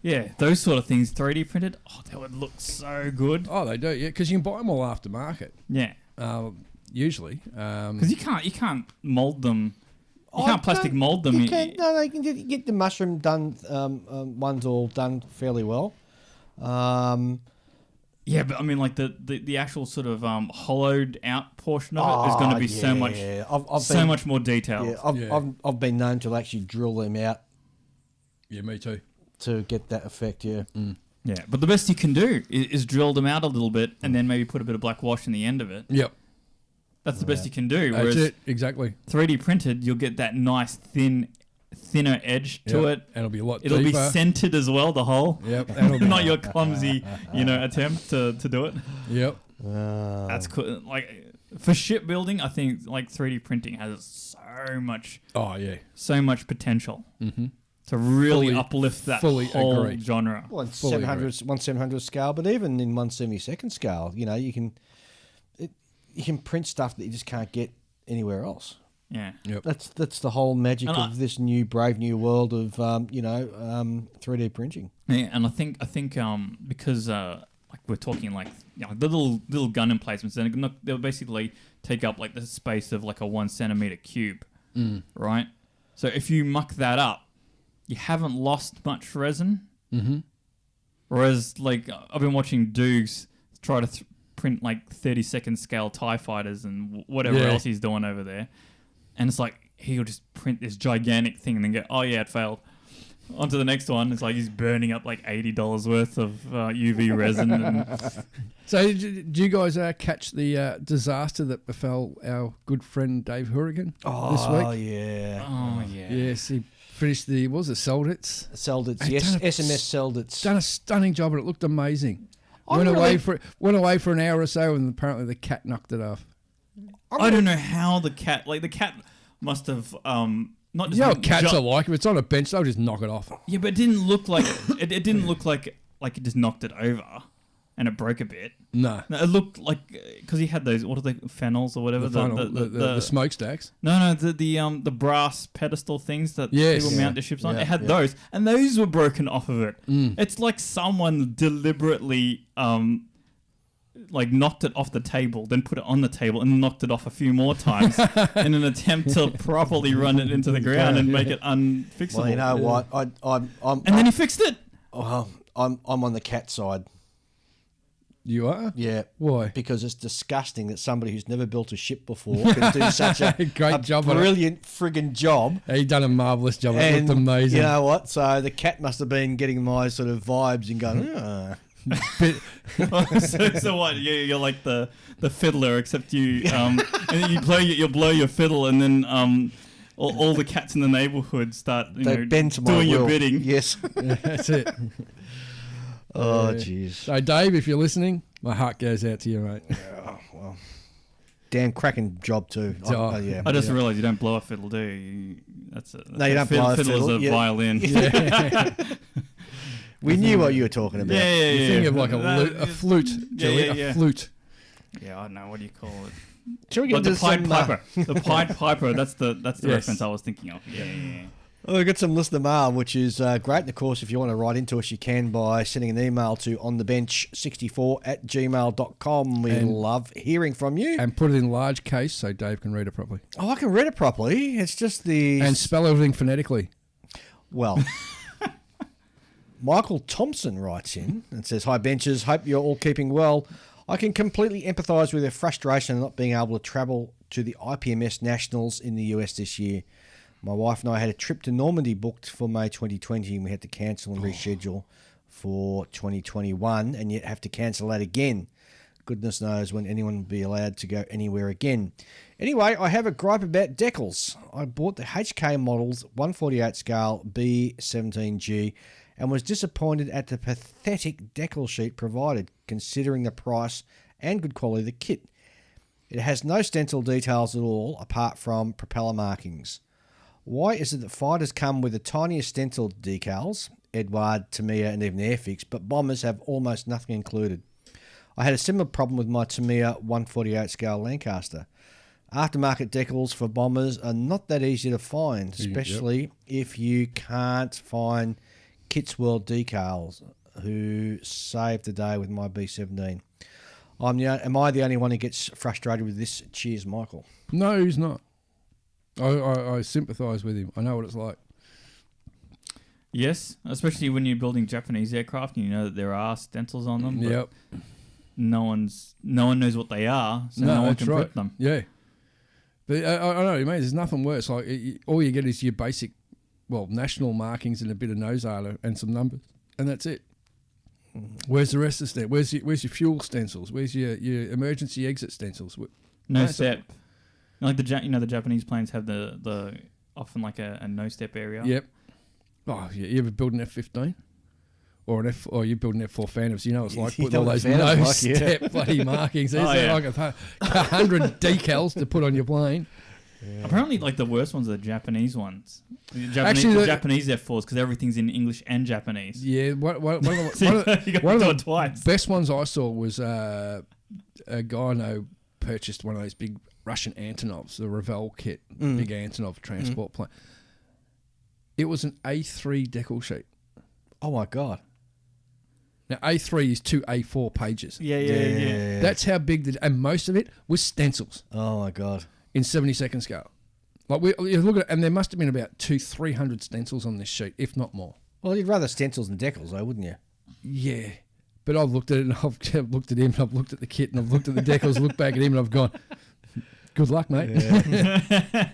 Speaker 3: Yeah, those sort of things 3D printed. Oh, that would look so good.
Speaker 2: Oh, they do. Yeah, because you can buy them all aftermarket.
Speaker 3: Yeah.
Speaker 2: Usually,
Speaker 3: because you can't mold them. You can't plastic mold them.
Speaker 4: You can get the mushroom done. Ones all done fairly well.
Speaker 3: Yeah, but I mean, like the actual sort of hollowed out portion of it is going to be so much more detailed.
Speaker 4: Yeah, I've been known to actually drill them out.
Speaker 2: Yeah, me too.
Speaker 4: To get that effect, yeah.
Speaker 3: Yeah, but the best you can do is drill them out a little bit and then maybe put a bit of black wash in the end of it.
Speaker 2: Yep.
Speaker 3: That's the best you can do.
Speaker 2: That's
Speaker 3: Whereas
Speaker 2: it, exactly.
Speaker 3: 3D printed, you'll get that nice thinner edge to it.
Speaker 2: And it'll be a lot
Speaker 3: It'll
Speaker 2: deeper.
Speaker 3: be centered as well, the hole.
Speaker 2: Yep.
Speaker 3: Not your clumsy, attempt to do it.
Speaker 2: Yep.
Speaker 3: That's cool. Like for shipbuilding, I think like 3D printing has so much potential to really uplift that whole genre.
Speaker 4: Well, 1/700 scale, but even in 1/72 scale, you can print stuff that you just can't get anywhere else.
Speaker 3: Yeah,
Speaker 2: yep.
Speaker 4: That's the whole magic of this brave new world of 3D printing.
Speaker 3: Yeah, and I think because like we're talking like the little gun emplacements, they'll basically take up like the space of like a 1 centimeter cube, right? So if you muck that up, you haven't lost much resin. Mm-hmm. Whereas like I've been watching Dukes try to print like 32nd scale TIE fighters and whatever else he's doing over there. And it's like, he'll just print this gigantic thing and then go, oh yeah, it failed. On to the next one. It's like he's burning up like $80 worth of UV resin.
Speaker 2: So did you guys catch the disaster that befell our good friend Dave Hourigan this week?
Speaker 4: Oh, yeah.
Speaker 2: Yes, he finished the, what was it, Seldits?
Speaker 4: Seldits, yes. SMS Seldits.
Speaker 2: Done a stunning job and it looked amazing. Went away for an hour or so and apparently the cat knocked it off.
Speaker 3: I don't know how the cat must have not just
Speaker 2: what cats are like. If it's on a bench, they'll just knock it off.
Speaker 3: Yeah, but it didn't look like it didn't look like it just knocked it over and it broke a bit.
Speaker 2: No,
Speaker 3: it looked like because he had those what are they, fennels or whatever,
Speaker 2: the smokestacks.
Speaker 3: No, the brass pedestal things that people mount their ships on. It had those, and those were broken off of it. It's like someone deliberately like knocked it off the table, then put it on the table and knocked it off a few more times in an attempt to properly run it into the ground and make it unfixable.
Speaker 4: Well, you know what?
Speaker 3: And then he fixed it.
Speaker 4: Oh, I'm on the cat side.
Speaker 2: You are?
Speaker 4: Yeah.
Speaker 2: Why?
Speaker 4: Because it's disgusting that somebody who's never built a ship before can do such a brilliant friggin' job.
Speaker 2: He done a marvellous job. It looked amazing.
Speaker 4: You know what? So the cat must have been getting my sort of vibes and going,
Speaker 3: so what? You're like the fiddler, except you and you blow your fiddle, and then all the cats in the neighbourhood start doing your bidding.
Speaker 4: Yes,
Speaker 2: that's it.
Speaker 4: Oh jeez.
Speaker 2: So Dave, if you're listening, my heart goes out to you, mate.
Speaker 4: Oh, well, damn cracking job too.
Speaker 3: I just realised you don't blow a fiddle, do you?
Speaker 4: No, you don't blow a fiddle.
Speaker 3: Fiddle's a violin.
Speaker 2: Yeah.
Speaker 4: We knew what you were talking about.
Speaker 3: Yeah.
Speaker 2: You think of like a flute, Julian, a flute.
Speaker 3: Yeah, I don't know. What do you call it?
Speaker 4: Shall we get
Speaker 3: the Pied Piper. The Pied Piper. That's the reference I was thinking of. Yeah.
Speaker 4: Well, we've got some listener mail, which is great. And of course, if you want to write into us, you can by sending an email to onthebench64@gmail.com. We love hearing from you.
Speaker 2: And put it in large case so Dave can read it properly.
Speaker 4: Oh, I can read it properly. It's just the...
Speaker 2: And spell everything phonetically.
Speaker 4: Well... Michael Thompson writes in and says, "Hi benchers, hope you're all keeping well. I can completely empathise with your frustration of not being able to travel to the IPMS Nationals in the US this year. My wife and I had a trip to Normandy booked for May 2020 and we had to cancel and reschedule for 2021 and yet have to cancel that again. goodness knows when anyone will be allowed to go anywhere again. Anyway, I have a gripe about decals. I bought the HK Models 148 scale B17G and was disappointed at the pathetic decal sheet provided, considering the price and good quality of the kit. It has no stencil details at all, apart from propeller markings. Why is it that fighters come with the tiniest stencil decals, Edward, Tamiya and even Airfix, but bombers have almost nothing included? I had a similar problem with my Tamiya 148 scale Lancaster. Aftermarket decals for bombers are not that easy to find, especially if you can't find Kits World decals, who saved the day with my B17. Am I the only one who gets frustrated with this? Cheers, Michael.
Speaker 2: No, he's not. I sympathise with him. I know what it's like.
Speaker 3: Yes, especially when you're building Japanese aircraft and you know that there are stencils on them. But
Speaker 2: Yep.
Speaker 3: no one knows what they are, so no one
Speaker 2: that's
Speaker 3: can
Speaker 2: right.
Speaker 3: prep them.
Speaker 2: Yeah. But I know what you mean. There's nothing worse. Like all you get is your basic, national markings and a bit of nose armor and some numbers, and that's it. Where's the rest of the stencil? Where's your fuel stencils? Where's your emergency exit stencils?
Speaker 3: No step. Like the Japanese planes have the often like a no step area.
Speaker 2: Yep. Oh, you ever build an F-15? Or you build an F4 Phantoms? You know it's like putting all those no step bloody markings. There's like 100 decals to put on your plane.
Speaker 3: Yeah. Apparently, like the worst ones are the Japanese ones. The Japanese F4s, because everything's in English and Japanese.
Speaker 2: Yeah, one of the
Speaker 3: twice.
Speaker 2: Best ones I saw was a guy I know purchased one of those big Russian Antonovs, the Revell kit, big Antonov transport plane. It was an A3 decal sheet.
Speaker 4: Oh my God.
Speaker 2: Now, A3 is 2 A4 pages.
Speaker 3: Yeah.
Speaker 2: That's how big and most of it was stencils.
Speaker 4: Oh my God.
Speaker 2: In 70-second scale. Like you look at it, and there must have been about 300 stencils on this sheet, if not more.
Speaker 4: Well, you'd rather stencils than decals, though, wouldn't you?
Speaker 2: Yeah. But I've looked at it, and I've looked at him, and I've looked at the kit, and I've looked at the decals, looked back at him, and I've gone, good luck, mate.
Speaker 4: Yeah.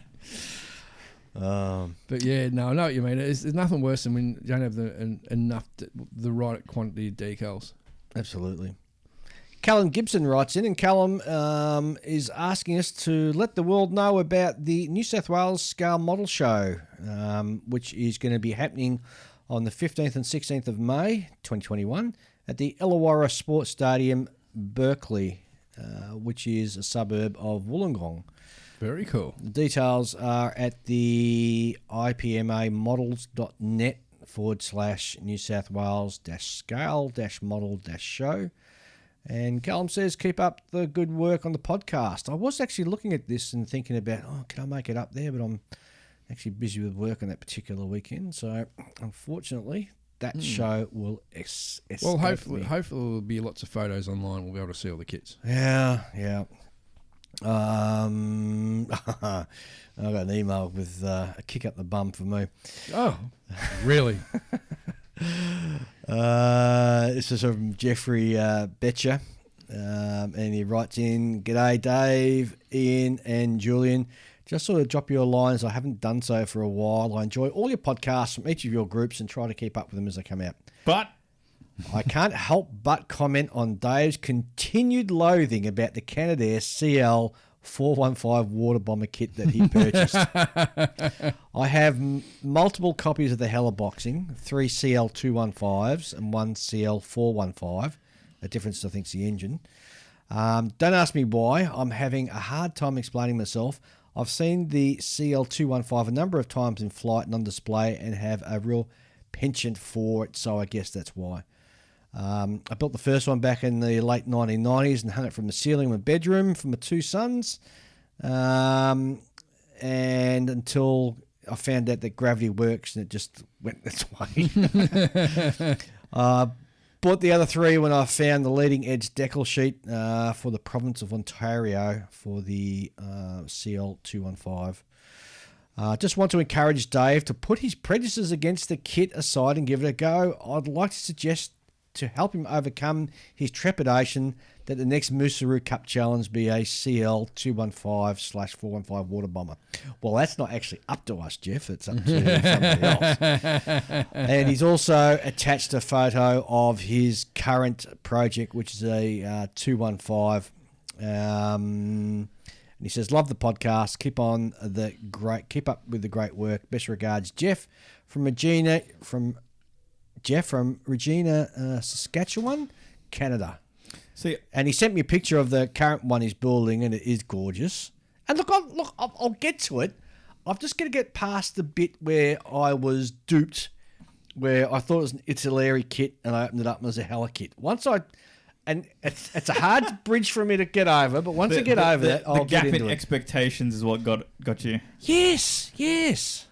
Speaker 2: But yeah, no, I know what you mean. There's nothing worse than when you don't have the right quantity of decals.
Speaker 4: Absolutely. Callum Gibson writes in, and Callum is asking us to let the world know about the New South Wales Scale Model Show, which is going to be happening on the 15th and 16th of May 2021 at the Illawarra Sports Stadium, Berkeley, which is a suburb of Wollongong.
Speaker 2: Very cool.
Speaker 4: The details are at the ipmamodels.net /New South Wales scale model show. And Callum says, keep up the good work on the podcast. I was actually looking at this and thinking about, can I make it up there? But I'm actually busy with work on that particular weekend. So, unfortunately, that show will escape
Speaker 2: hopefully there'll be lots of photos online. We'll be able to see all the kits.
Speaker 4: Yeah. I got an email with a kick up the bum for me.
Speaker 2: Oh, really?
Speaker 4: This is from Jeffrey Betcher, and he writes in, "G'day Dave, Ian and Julian. Just sort of drop you a line as I haven't done so for a while. I enjoy all your podcasts from each of your groups and try to keep up with them as they come out.
Speaker 3: But
Speaker 4: I can't help but comment on Dave's continued loathing about the Canadair CL 415 water bomber kit that he purchased. I have multiple copies of the Hellerboxing, 3 CL 215s and 1 CL 415. The difference, I think, is the engine. Don't ask me why. I'm having a hard time explaining myself. I've seen the CL 215 a number of times in flight and on display and have a real penchant for it, so I guess that's why. I built the first one back in the late 1990s and hung it from the ceiling of my bedroom for my 2 sons. And until I found out that gravity works, and it just went its way. Bought the other 3 when I found the leading edge decal sheet for the province of Ontario for the CL 215. Just want to encourage Dave to put his prejudices against the kit aside and give it a go. I'd like to suggest, to help him overcome his trepidation, that the next Moosaroo Cup Challenge be a CL 215/415 water bomber. Well, that's not actually up to us, Jeff. It's up to somebody else. And he's also attached a photo of his current project, which is a 215. And he says, "Love the podcast. Keep up with the great work. Best regards, Jeff from Regina, Saskatchewan, Canada."
Speaker 3: See,
Speaker 4: And he sent me a picture of the current one he's building, and it is gorgeous. And I'll get to it. I'm just going to get past the bit where I was duped, where I thought it was an Italeri kit, and I opened it up and it was a Hella kit. And it's a hard bridge for me to get over, but once I get over that, I'll get into it.
Speaker 3: The gap in expectations is what got you.
Speaker 4: Yes,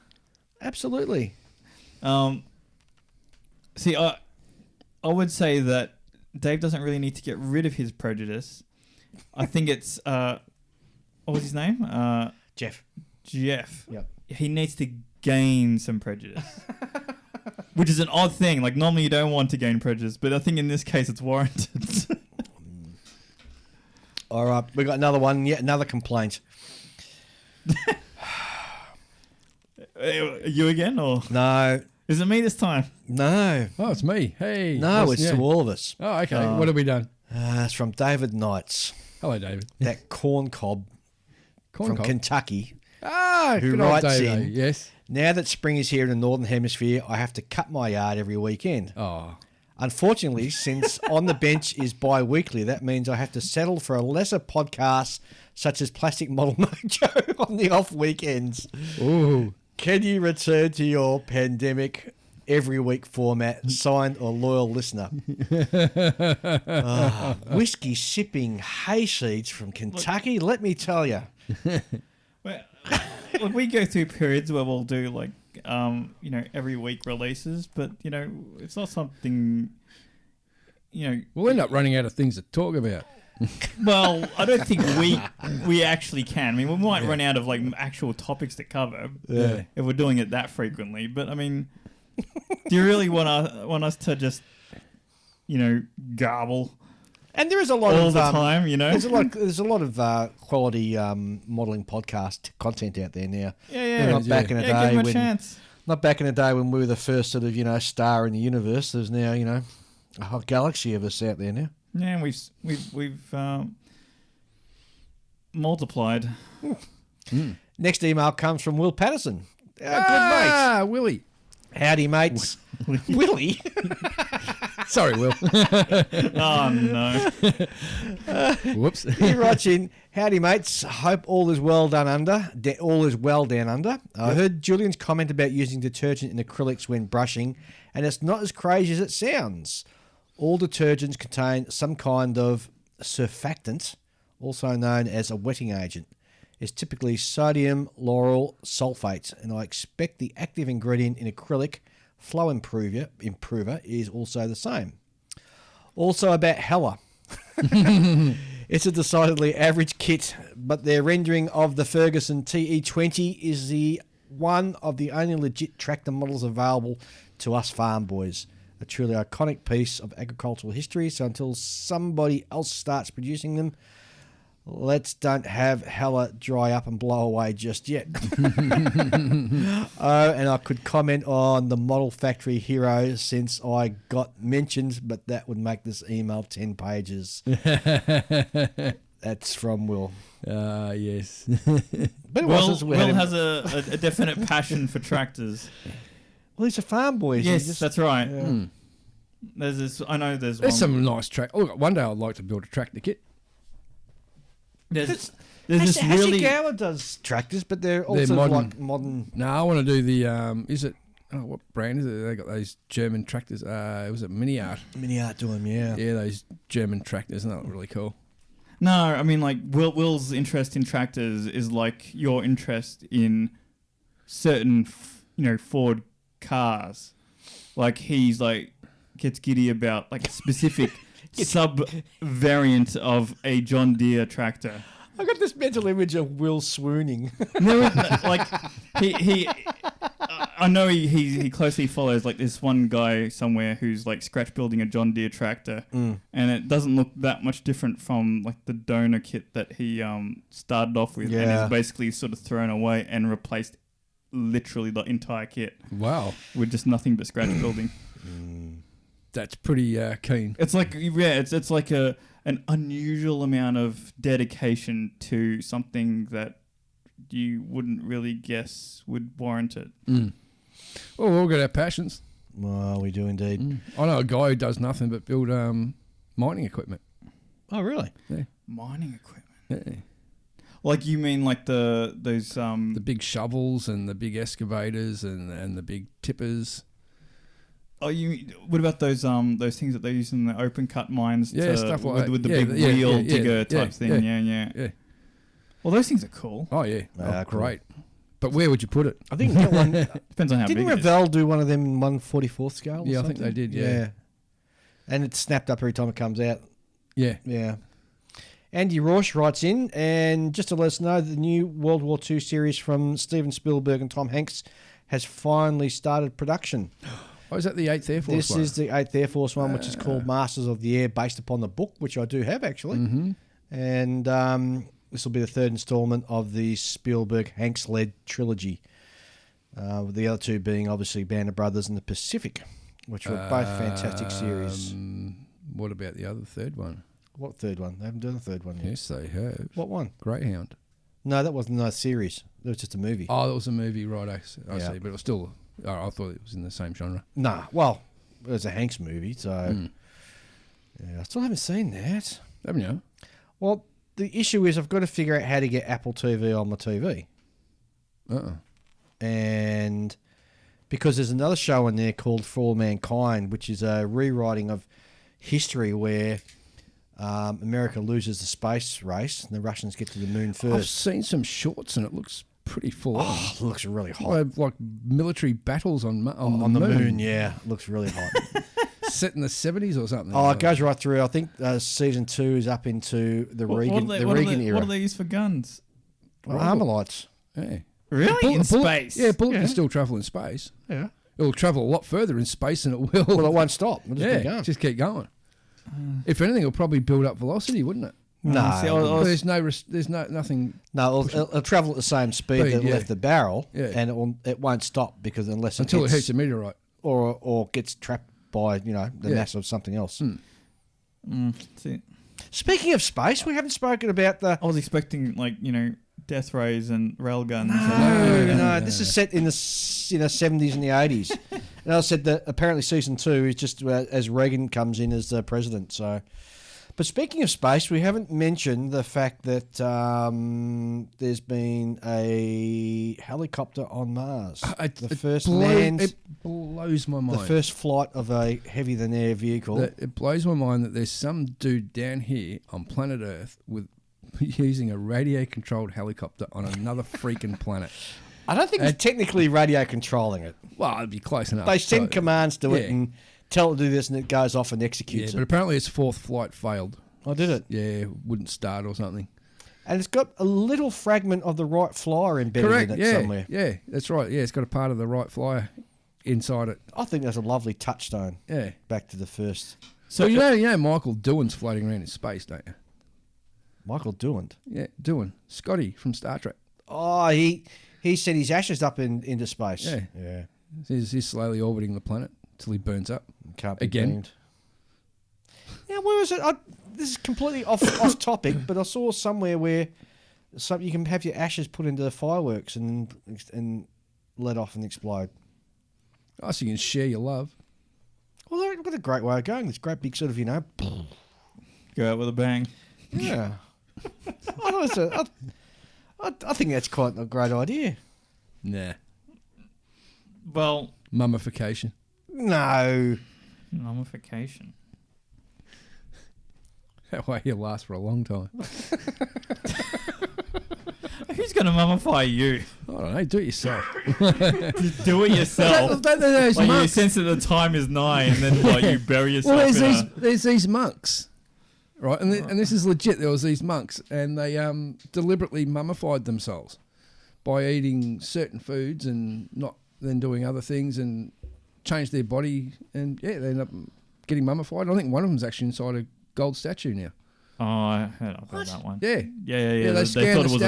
Speaker 4: absolutely.
Speaker 3: See, I would say that Dave doesn't really need to get rid of his prejudice. I think it's what was his name?
Speaker 4: Jeff.
Speaker 3: Yep. He needs to gain some prejudice, which is an odd thing. Like normally you don't want to gain prejudice, but I think in this case it's warranted.
Speaker 4: All right, we got another one. Yet another complaint.
Speaker 3: You again, or
Speaker 4: No.
Speaker 3: Is it me this time?
Speaker 4: No.
Speaker 2: Oh, it's me. Hey.
Speaker 4: No, it's
Speaker 2: yeah.
Speaker 4: to all of us.
Speaker 2: Oh, okay. What have we done?
Speaker 4: It's from David Knights,
Speaker 2: Hello, David.
Speaker 4: that corn cob from
Speaker 2: Cob.
Speaker 4: Kentucky.
Speaker 2: Ah,
Speaker 4: who
Speaker 2: good old
Speaker 4: writes
Speaker 2: David.
Speaker 4: in,
Speaker 2: Yes.
Speaker 4: "Now that spring is here in the Northern Hemisphere, I have to cut my yard every weekend.
Speaker 2: Oh.
Speaker 4: Unfortunately, since On the Bench is bi-weekly, that means I have to settle for a lesser podcast such as Plastic Model Mojo on the off weekends.
Speaker 2: Ooh.
Speaker 4: Can you return to your pandemic every week format? Signed, a loyal listener." Whiskey sipping hayseeds from Kentucky, let me tell you.
Speaker 3: Well, look, we go through periods where we'll do like every week releases, but it's not something
Speaker 2: We'll end up running out of things to talk about.
Speaker 3: Well, I don't think we actually can. I mean, we might run out of like actual topics to cover if we're doing it that frequently. But I mean, do you really want us to just garble
Speaker 4: And there is a lot
Speaker 3: all
Speaker 4: of
Speaker 3: the time?
Speaker 4: There's a lot of quality modelling podcast content out there now.
Speaker 3: Yeah.
Speaker 4: Not back in the
Speaker 3: give
Speaker 4: day
Speaker 3: them a
Speaker 4: when
Speaker 3: chance.
Speaker 4: not back in the day when we were the first sort of star in the universe. There's now a whole galaxy of us out there now.
Speaker 3: Yeah, and we've multiplied.
Speaker 4: Next email comes from Will Patterson. Good mates.
Speaker 2: Ah, Willie.
Speaker 4: Howdy, mates. Willie.
Speaker 2: Sorry, Will.
Speaker 3: Oh no.
Speaker 2: Whoops.
Speaker 4: He writes in, "Howdy, mates. Hope all is well down under. All is well down under. I heard Julian's comment about using detergent in acrylics when brushing, and it's not as crazy as it sounds. All detergents contain some kind of surfactant, also known as a wetting agent. It's typically sodium lauryl sulfate, and I expect the active ingredient in acrylic, flow improver, is also the same. Also about Hella. It's a decidedly average kit, but their rendering of the Ferguson TE20 is the one of the only legit tractor models available to us farm boys. A truly iconic piece of agricultural history, so until somebody else starts producing them, let's don't have Hella dry up and blow away just yet." Oh, and I could comment on the Model Factory Hero since I got mentioned, but that would make this email 10 pages. That's from Will.
Speaker 2: Yes.
Speaker 4: But it
Speaker 3: Will
Speaker 4: wasn't. We had him-
Speaker 3: has a definite passion for tractors.
Speaker 4: Well, he's a farm boy.
Speaker 3: Yes, that's right. There's this. I know there's
Speaker 2: There's
Speaker 3: one.
Speaker 2: some nice track. Oh, one day I'd like to build a tractor kit.
Speaker 3: There's this really.
Speaker 4: Hashigawa does tractors, but they're also
Speaker 2: modern.
Speaker 4: like modern.
Speaker 2: No, I want to do the. Is it? Oh, what brand is it? They got those German tractors. Was it Mini Art?
Speaker 4: Mini Art to him, yeah.
Speaker 2: Yeah, those German tractors. Isn't that really cool?
Speaker 3: No, I mean like Will's interest in tractors is like your interest in certain Ford cars. Like he's like gets giddy about like a specific sub variant of a John Deere tractor.
Speaker 4: I got this mental image of Will swooning.
Speaker 3: No, like he I know he closely follows like this one guy somewhere who's like scratch building a John Deere tractor, and it doesn't look that much different from like the donor kit that he started off with, and is basically sort of thrown away and replaced literally the entire kit.
Speaker 2: Wow,
Speaker 3: with just nothing but scratch building.
Speaker 2: That's pretty keen.
Speaker 3: It's like it's like an unusual amount of dedication to something that you wouldn't really guess would warrant it.
Speaker 2: Well, we've all got our passions.
Speaker 4: Well, we do indeed.
Speaker 2: I know a guy who does nothing but build mining equipment.
Speaker 4: Oh, really?
Speaker 2: Yeah.
Speaker 3: Mining equipment.
Speaker 2: Yeah.
Speaker 3: Like you mean like those
Speaker 2: the big shovels and the big excavators and the big tippers.
Speaker 3: Oh, what about those things that they use in the open cut mines?
Speaker 2: Yeah, stuff like that.
Speaker 3: With the big wheel digger type thing.
Speaker 2: Yeah.
Speaker 3: Well, those things are cool.
Speaker 2: Oh yeah,
Speaker 4: Cool.
Speaker 2: great. But where would you put it?
Speaker 4: I think you get one.
Speaker 3: Depends on how
Speaker 4: Didn't
Speaker 3: big it is.
Speaker 4: Ravel do one of them in 1/44th scale?
Speaker 2: Yeah,
Speaker 4: or
Speaker 2: I think
Speaker 4: something?
Speaker 2: they did. Yeah.
Speaker 4: And it's snapped up every time it comes out.
Speaker 2: Yeah.
Speaker 4: Yeah. Andy Rausch writes in, and just to let us know, the new World War II series from Steven Spielberg and Tom Hanks has finally started production.
Speaker 2: Oh, is that the 8th Air Force
Speaker 4: This
Speaker 2: one?
Speaker 4: is the 8th Air Force one, which is called Masters of the Air, based upon the book, which I do have, actually.
Speaker 2: Mm-hmm.
Speaker 4: And this will be the third installment of the Spielberg-Hanks-led trilogy, with the other two being, obviously, Band of Brothers and The Pacific, which were both fantastic series.
Speaker 2: What about the other third one?
Speaker 4: What third one? They haven't done a third one yet.
Speaker 2: Yes, they have.
Speaker 4: What one?
Speaker 2: Greyhound.
Speaker 4: No, that wasn't a series. It was just a movie.
Speaker 2: Oh, that was a movie, right? I see,
Speaker 4: Yeah.
Speaker 2: but it was still. Oh, I thought it was in the same genre.
Speaker 4: Nah, well, it was a Hanks movie, so yeah, I still haven't seen that.
Speaker 2: Haven't you?
Speaker 4: Well, the issue is I've got to figure out how to get Apple TV on my TV, and because there's another show in there called For All Mankind, which is a rewriting of history where America loses the space race and the Russians get to the moon
Speaker 2: I've
Speaker 4: first.
Speaker 2: seen some shorts and it looks pretty full on.
Speaker 4: Oh, it looks really hot.
Speaker 2: Like military battles on the
Speaker 4: moon, yeah, it looks really hot.
Speaker 2: Set in the 70s or something.
Speaker 4: Oh, it goes right through. I think season 2 is up into the Reagan era.
Speaker 3: What do they use for guns?
Speaker 4: Well, Armalite's.
Speaker 2: Yeah.
Speaker 3: Really? In space?
Speaker 2: Yeah, bullet can still travel in space.
Speaker 4: Yeah.
Speaker 2: It'll travel a lot further in space than it will.
Speaker 4: Well, it won't stop. It'll just keep going.
Speaker 2: Just keep going. If anything, it'll probably build up velocity, wouldn't it?
Speaker 4: No,
Speaker 2: But there's nothing.
Speaker 4: no, it'll travel at the same speed that it left the barrel,
Speaker 2: Yeah.
Speaker 4: and it won't stop because unless it
Speaker 2: Until
Speaker 4: hits,
Speaker 2: it hits a meteorite.
Speaker 4: or gets trapped by the mass of something else.
Speaker 3: See,
Speaker 4: Speaking of space, we haven't spoken about the.
Speaker 3: I was expecting death rays and railguns.
Speaker 4: No, this is set in the 70s and the 80s, and I said that apparently season 2 is just as Reagan comes in as the president. So, but speaking of space, we haven't mentioned the fact that there's been a helicopter on Mars.
Speaker 2: It blows my mind.
Speaker 4: The first flight of a heavier than air vehicle.
Speaker 2: It blows my mind that there's some dude down here on planet Earth with using a radio-controlled helicopter on another freaking planet.
Speaker 4: I don't think it's technically radio controlling it.
Speaker 2: Well, it'd be close enough.
Speaker 4: They send commands to it and tell it to do this, and it goes off and executes
Speaker 2: but
Speaker 4: it.
Speaker 2: apparently its fourth flight failed.
Speaker 4: Oh, did it?
Speaker 2: Yeah, wouldn't start or something.
Speaker 4: And it's got a little fragment of the right flyer embedded in it somewhere.
Speaker 2: Yeah, that's right. Yeah, it's got a part of the right flyer inside it.
Speaker 4: I think that's a lovely touchstone.
Speaker 2: Yeah.
Speaker 4: Back to the first.
Speaker 2: So you know Michael Doohan's floating around in space, don't you?
Speaker 4: Michael Doohan.
Speaker 2: Yeah, Doohan. Scotty from Star Trek.
Speaker 4: Oh, he sent his ashes up into space.
Speaker 2: Yeah.
Speaker 4: Yeah.
Speaker 2: He's slowly orbiting the planet until he burns up.
Speaker 4: Can't be
Speaker 2: Again.
Speaker 4: beamed. Yeah, where was it? This is completely off topic, but I saw somewhere where you can have your ashes put into the fireworks and let off and explode.
Speaker 2: Oh, so you can share your love.
Speaker 4: Well, what a great way of going. This great big sort of,
Speaker 3: Go out with a bang.
Speaker 4: Yeah. I think that's quite a great idea.
Speaker 2: Nah.
Speaker 3: Well,
Speaker 2: Mummification.
Speaker 4: No.
Speaker 3: mummification.
Speaker 2: That way you'll last for a long time.
Speaker 3: Who's going to mummify you?
Speaker 2: I don't know. Do it yourself.
Speaker 3: Just do it yourself.
Speaker 2: Those
Speaker 3: Like you
Speaker 2: monks.
Speaker 3: sense that the time is nigh, and then you bury yourself.
Speaker 2: Well, there's these monks, right? And this is legit. There was these monks, and they deliberately mummified themselves by eating certain foods and not then doing other things and changed their body, and they end up getting mummified. I think one of them's actually inside a gold statue now.
Speaker 3: Oh, I heard about that one.
Speaker 2: Yeah.
Speaker 3: Yeah.
Speaker 2: They scanned
Speaker 3: thought it
Speaker 2: the
Speaker 3: was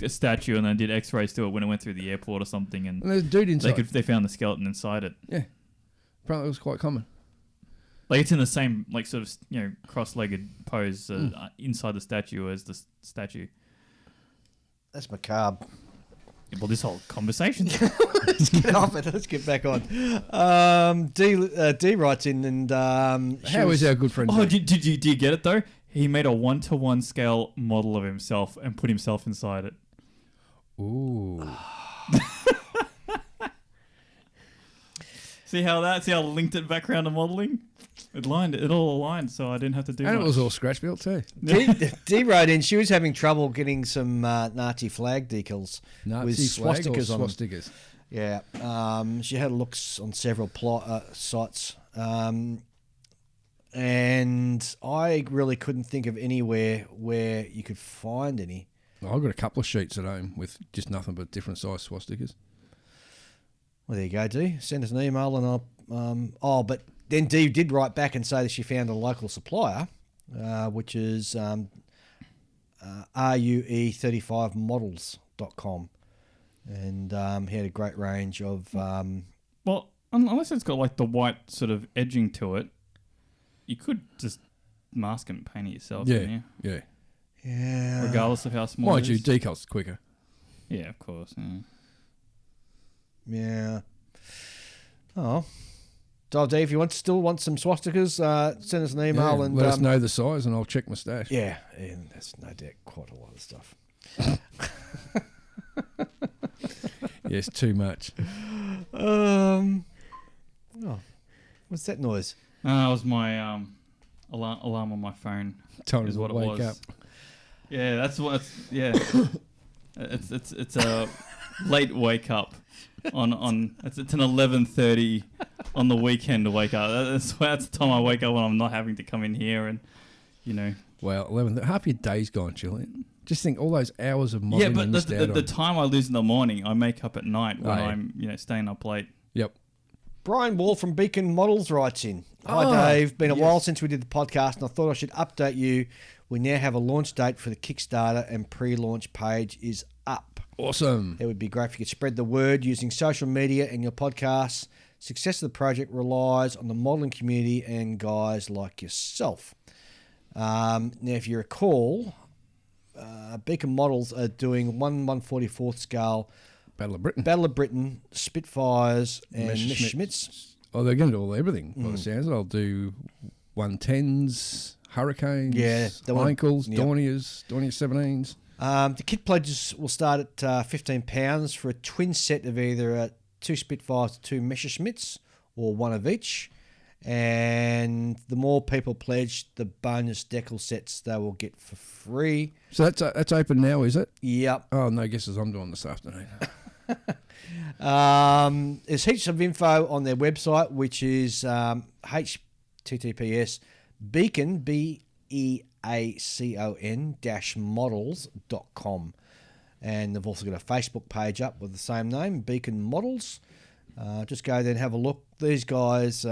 Speaker 3: a statue, and then did X-rays to it when it went through the airport or something, and
Speaker 2: And there's a dude inside.
Speaker 3: they found the skeleton inside it.
Speaker 2: Yeah. Apparently it was quite common.
Speaker 3: Like it's in the same sort of cross-legged pose inside the statue as the statue.
Speaker 4: That's macabre.
Speaker 3: Well, this whole conversation.
Speaker 4: Let's get off it. Let's get back on. D writes in and
Speaker 2: How is our good friend?
Speaker 3: Oh,
Speaker 2: D?
Speaker 3: do you get it though? He made a 1-to-1 scale model of himself and put himself inside it.
Speaker 2: Ooh.
Speaker 3: See how linked it back around to modelling? It all aligned, so I didn't have to do
Speaker 2: And
Speaker 3: much.
Speaker 2: it was all scratch built too.
Speaker 4: D wrote in. She was having trouble getting some Nazi flag decals
Speaker 2: Nazi
Speaker 4: with
Speaker 2: flag or
Speaker 4: swastikas on them.
Speaker 2: swastikas.
Speaker 4: Yeah, she had looks on several sites, and I really couldn't think of anywhere where you could find any.
Speaker 2: I've got a couple of sheets at home with just nothing but different size swastikas.
Speaker 4: Well, there you go, Dee. Send us an email and I'll... but then Dee did write back and say that she found a local supplier, which is RUE35models.com. And he had a great range of...
Speaker 3: Well, unless it's got the white sort of edging to it, you could just mask and paint it yourself, couldn't you?
Speaker 2: Yeah.
Speaker 4: Yeah.
Speaker 3: Regardless of how small
Speaker 2: Mind
Speaker 3: it
Speaker 2: you,
Speaker 3: is.
Speaker 2: decals quicker.
Speaker 3: Yeah, of course. Yeah.
Speaker 4: Yeah. Oh. Dave, if you still want some swastikas, send us an email and
Speaker 2: let us know the size and I'll check my stash.
Speaker 4: Yeah, and that's no doubt quite a lot of stuff.
Speaker 2: Yes, too much.
Speaker 4: Oh, what's that noise?
Speaker 3: That was my alarm on my phone.
Speaker 2: Time
Speaker 3: is
Speaker 2: to
Speaker 3: what
Speaker 2: wake
Speaker 3: it was.
Speaker 2: up.
Speaker 3: Yeah, that's what. It's a late wake up on. It's an 11:30 on the weekend to wake up. That's the time I wake up when I'm not having to come in here and
Speaker 2: Well, 11. Half your day's gone, Julian. Just think all those hours of modelling.
Speaker 3: Yeah, but
Speaker 2: you missed out
Speaker 3: the
Speaker 2: on.
Speaker 3: time I lose in the morning, I make up at night when I'm staying up late.
Speaker 2: Yep.
Speaker 4: Brian Wall from Beacon Models writes in. Hi, Dave. Been a while since we did the podcast, and I thought I should update you. We now have a launch date for the Kickstarter, and pre-launch page is up.
Speaker 2: Awesome.
Speaker 4: It would be great if you could spread the word using social media and your podcasts. Success of the project relies on the modelling community and guys like yourself. Now, if you recall, Beacon Models are doing 1/144th scale
Speaker 2: Battle of Britain,
Speaker 4: Spitfires and
Speaker 2: Messerschmitts.
Speaker 4: Messerschmitts.
Speaker 2: Oh, they're going to do everything by the sounds of it. I'll do 110s, Hurricanes, Ankles,
Speaker 4: yep.
Speaker 2: Dorniers 17s.
Speaker 4: The kit pledges will start at £15 for a twin set of either 2 Spitfires, 2 Messerschmitts, or one of each. And the more people pledge, the bonus decal sets they will get for free.
Speaker 2: So that's open now, is it?
Speaker 4: Yep.
Speaker 2: Oh, no guesses I'm doing this afternoon.
Speaker 4: There's heaps of info on their website, which is https beacon, beacon-models.com. And they've also got a Facebook page up with the same name, Beacon Models. Just go there and have a look. These guys,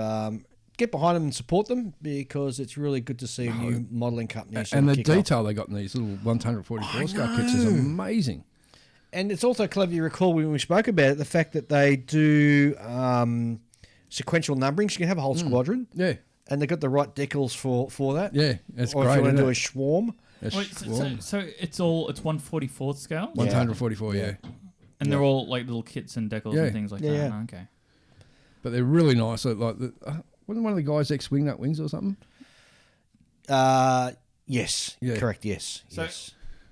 Speaker 4: get behind them and support them because it's really good to see a new modelling company.
Speaker 2: And the
Speaker 4: kick off.
Speaker 2: detail they got in these little 144 scale kits is amazing.
Speaker 4: And it's also clever, you recall when we spoke about it, the fact that they do sequential numbering. So you can have a whole squadron.
Speaker 2: Yeah.
Speaker 4: And they've got the right decals for that.
Speaker 2: Yeah, that's
Speaker 4: or
Speaker 2: great.
Speaker 4: if you want to do a
Speaker 2: isn't
Speaker 4: swarm.
Speaker 2: it?
Speaker 3: Wait, so it's 1/44th scale,
Speaker 2: 144, yeah.
Speaker 3: and they're all like little kits and decals
Speaker 2: Yeah.
Speaker 3: and things like
Speaker 4: Yeah,
Speaker 3: that.
Speaker 4: yeah.
Speaker 3: Okay.
Speaker 2: But they're really nice. So like, wasn't one of the guys ex-wing nut wings or something?
Speaker 4: Yes.
Speaker 2: Yeah.
Speaker 4: Correct, yes.
Speaker 3: So-
Speaker 4: yes.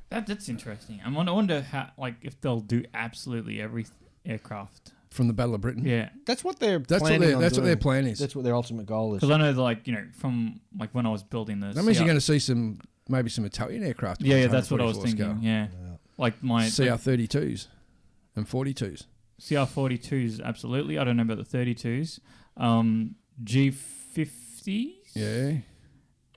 Speaker 3: That's interesting. I wonder how, if they'll do absolutely every aircraft.
Speaker 2: From the Battle of Britain.
Speaker 3: Yeah,
Speaker 4: That's what they're
Speaker 2: That's
Speaker 4: planning
Speaker 2: what
Speaker 4: on
Speaker 2: their
Speaker 4: doing.
Speaker 2: plan is.
Speaker 4: That's what their ultimate goal is.
Speaker 3: because I know from when I was building the.
Speaker 2: That means you're going to see maybe some Italian aircraft. with
Speaker 3: Yeah, that's what I was
Speaker 2: 144
Speaker 3: thinking.
Speaker 2: scale.
Speaker 3: Yeah, like my
Speaker 2: CR-32s and 42s.
Speaker 3: CR-42s, absolutely. I don't know about the 32s. G50s.
Speaker 2: Yeah.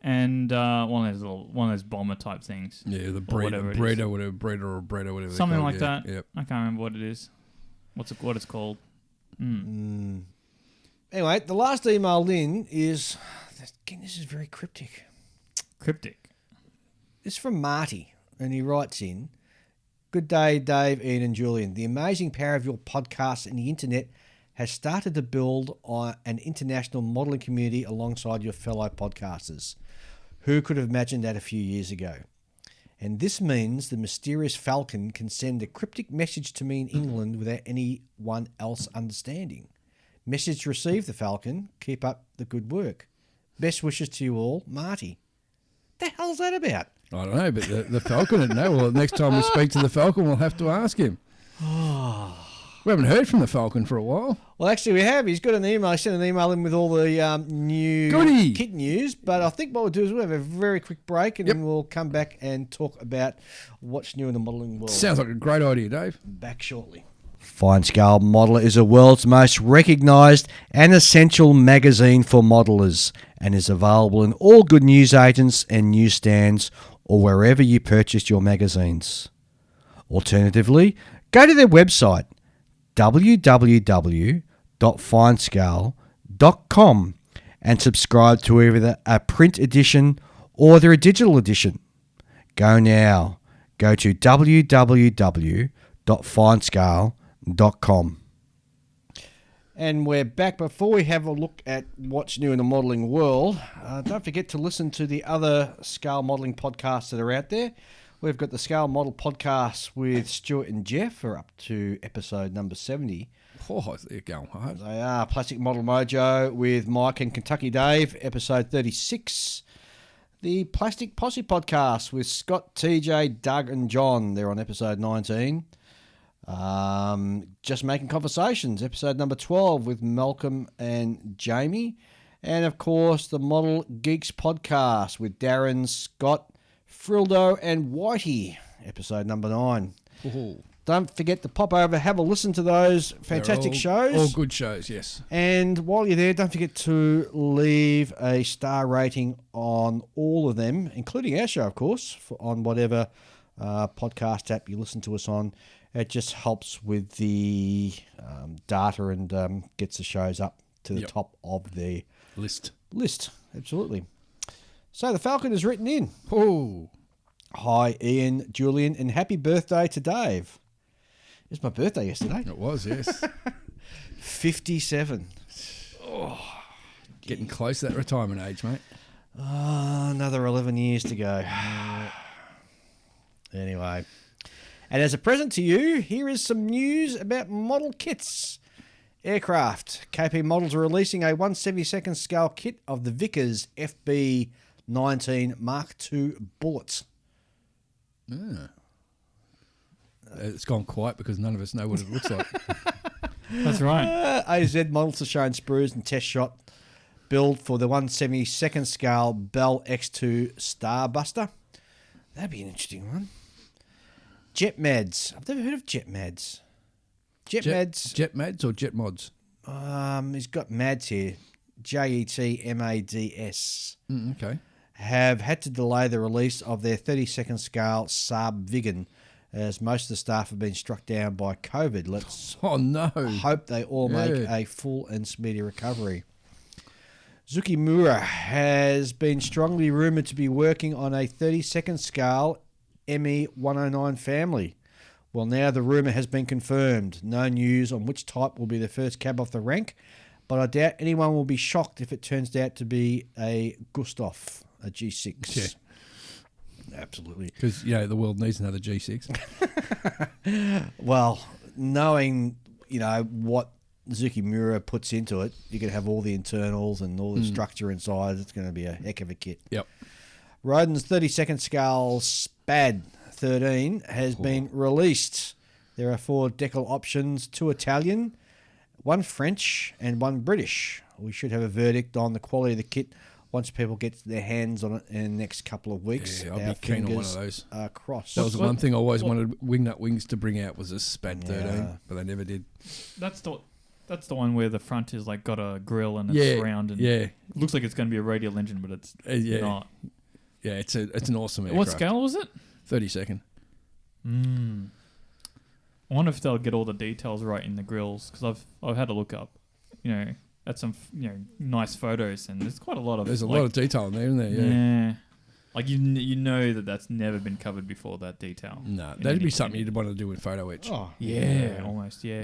Speaker 3: And one of those bomber type things.
Speaker 2: Yeah, the
Speaker 3: whatever it is.
Speaker 2: breeder, whatever, whatever.
Speaker 3: Something
Speaker 2: they're
Speaker 3: like
Speaker 2: called,
Speaker 3: that.
Speaker 2: Yep.
Speaker 3: I can't remember what it is. What it's called.
Speaker 4: Anyway, the last email in is, again, this is very cryptic.
Speaker 3: Cryptic.
Speaker 4: This is from Marty, and he writes in, "Good day, Dave, Ian and Julian. The amazing power of your podcast and the internet has started to build on an international modelling community alongside your fellow podcasters. Who could have imagined that a few years ago? And this means the mysterious Falcon can send a cryptic message to me in England without anyone else understanding. Message received, the Falcon. Keep up the good work. Best wishes to you all, Marty." The hell's that about?
Speaker 2: I don't know, but the Falcon would know. Well, next time we speak to the Falcon, we'll have to ask him. We haven't heard from the Falcon for a while.
Speaker 4: Well, actually, we have. He's got an email. I sent an email in with all the new
Speaker 2: Goody.
Speaker 4: kit news. But I think what we'll do is we'll have a very quick break and then we'll come back and talk about what's new in the modelling world.
Speaker 2: Sounds like a great idea, Dave.
Speaker 4: Back shortly. Fine Scale Modeller is the world's most recognised and essential magazine for modellers and is available in all good newsagents and newsstands or wherever you purchase your magazines. Alternatively, go to their website www.finescale.com and subscribe to either a print edition or their digital edition. Go now. Go to www.finescale.com. And we're back. Before we have a look at what's new in the modelling world, don't forget to listen to the other scale modelling podcasts that are out there. We've got the Scale Model podcast with Stuart and Jeff. We're up to episode number 70.
Speaker 2: Oh, they're going hard.
Speaker 4: They are Plastic Model Mojo with Mike and Kentucky Dave, episode 36. The Plastic Posse podcast with Scott, TJ, Doug and John. They're on episode 19. Just Making Conversations, episode number 12 with Malcolm and Jamie. And, of course, the Model Geeks podcast with Darren, Scott, Frildo and Whitey, episode number 9.
Speaker 2: Ooh.
Speaker 4: Don't forget to pop over, have a listen to those fantastic shows.
Speaker 2: All good shows, yes.
Speaker 4: And while you're there, don't forget to leave a star rating on all of them, including our show, of course, on whatever podcast app you listen to us on. It just helps with the data and gets the shows up to the top of the
Speaker 2: list.
Speaker 4: Absolutely. So the Falcon is written in.
Speaker 2: Oh.
Speaker 4: Hi, Ian, Julian, and happy birthday to Dave. It was my birthday yesterday.
Speaker 2: It was, yes.
Speaker 4: 57.
Speaker 2: Getting close to that retirement age, mate.
Speaker 4: Another 11 years to go. Anyway. And as a present to you, here is some news about model kits. Aircraft. KP Models are releasing a 1/72nd scale kit of the Vickers FB-19 Mark II bullets.
Speaker 2: It's gone quiet because none of us know what it looks like.
Speaker 3: That's right.
Speaker 4: AZ models are shown sprues and test shot build for the 1/72nd scale Bell X2 Starbuster. That'd be an interesting one. Jet Mads. I've never heard of Jet Mads. Jet
Speaker 2: Mads or Jet Mods?
Speaker 4: He's got Mads here. JETMADS.
Speaker 2: Okay.
Speaker 4: Have had to delay the release of their 32nd scale Saab Viggen as most of the staff have been struck down by COVID. Let's hope they all make a full and speedy recovery. Zukimura has been strongly rumoured to be working on a 32nd scale ME-109 family. Well, now the rumour has been confirmed. No news on which type will be the first cab off the rank, but I doubt anyone will be shocked if it turns out to be a Gustav, a G6.
Speaker 2: Yeah.
Speaker 4: Absolutely.
Speaker 2: Because, the world needs another G6.
Speaker 4: Well, knowing, what Zukimura puts into it, you can have all the internals and all the structure inside. It's going to be a heck of a kit.
Speaker 2: Yep.
Speaker 4: Rodin's 32nd scale SPAD 13 has been released. There are 4 decal options, 2 Italian, 1 French and 1 British. We should have a verdict on the quality of the kit once people get their hands on it in the next couple of weeks.
Speaker 2: Yeah, I'll be keen on one of those.
Speaker 4: Crossed.
Speaker 2: That was the one thing I always wanted Wingnut Wings to bring out was a SPAD 13, but they never did.
Speaker 3: That's the one where the front is like got a grill and it's round and it looks like it's going to be a radial engine, but it's not.
Speaker 2: Yeah, it's an awesome aircraft.
Speaker 3: What scale was it?
Speaker 2: 32nd.
Speaker 3: I wonder if they'll get all the details right in the grills, because I've had a look up, at some nice photos, and there's quite a lot of
Speaker 2: There's a lot of detail in there, isn't there? Yeah.
Speaker 3: Like you know that's never been covered before, that detail.
Speaker 2: No, that'd be something you'd want to do with photo etch.
Speaker 4: Oh,
Speaker 3: Yeah, almost. Yeah.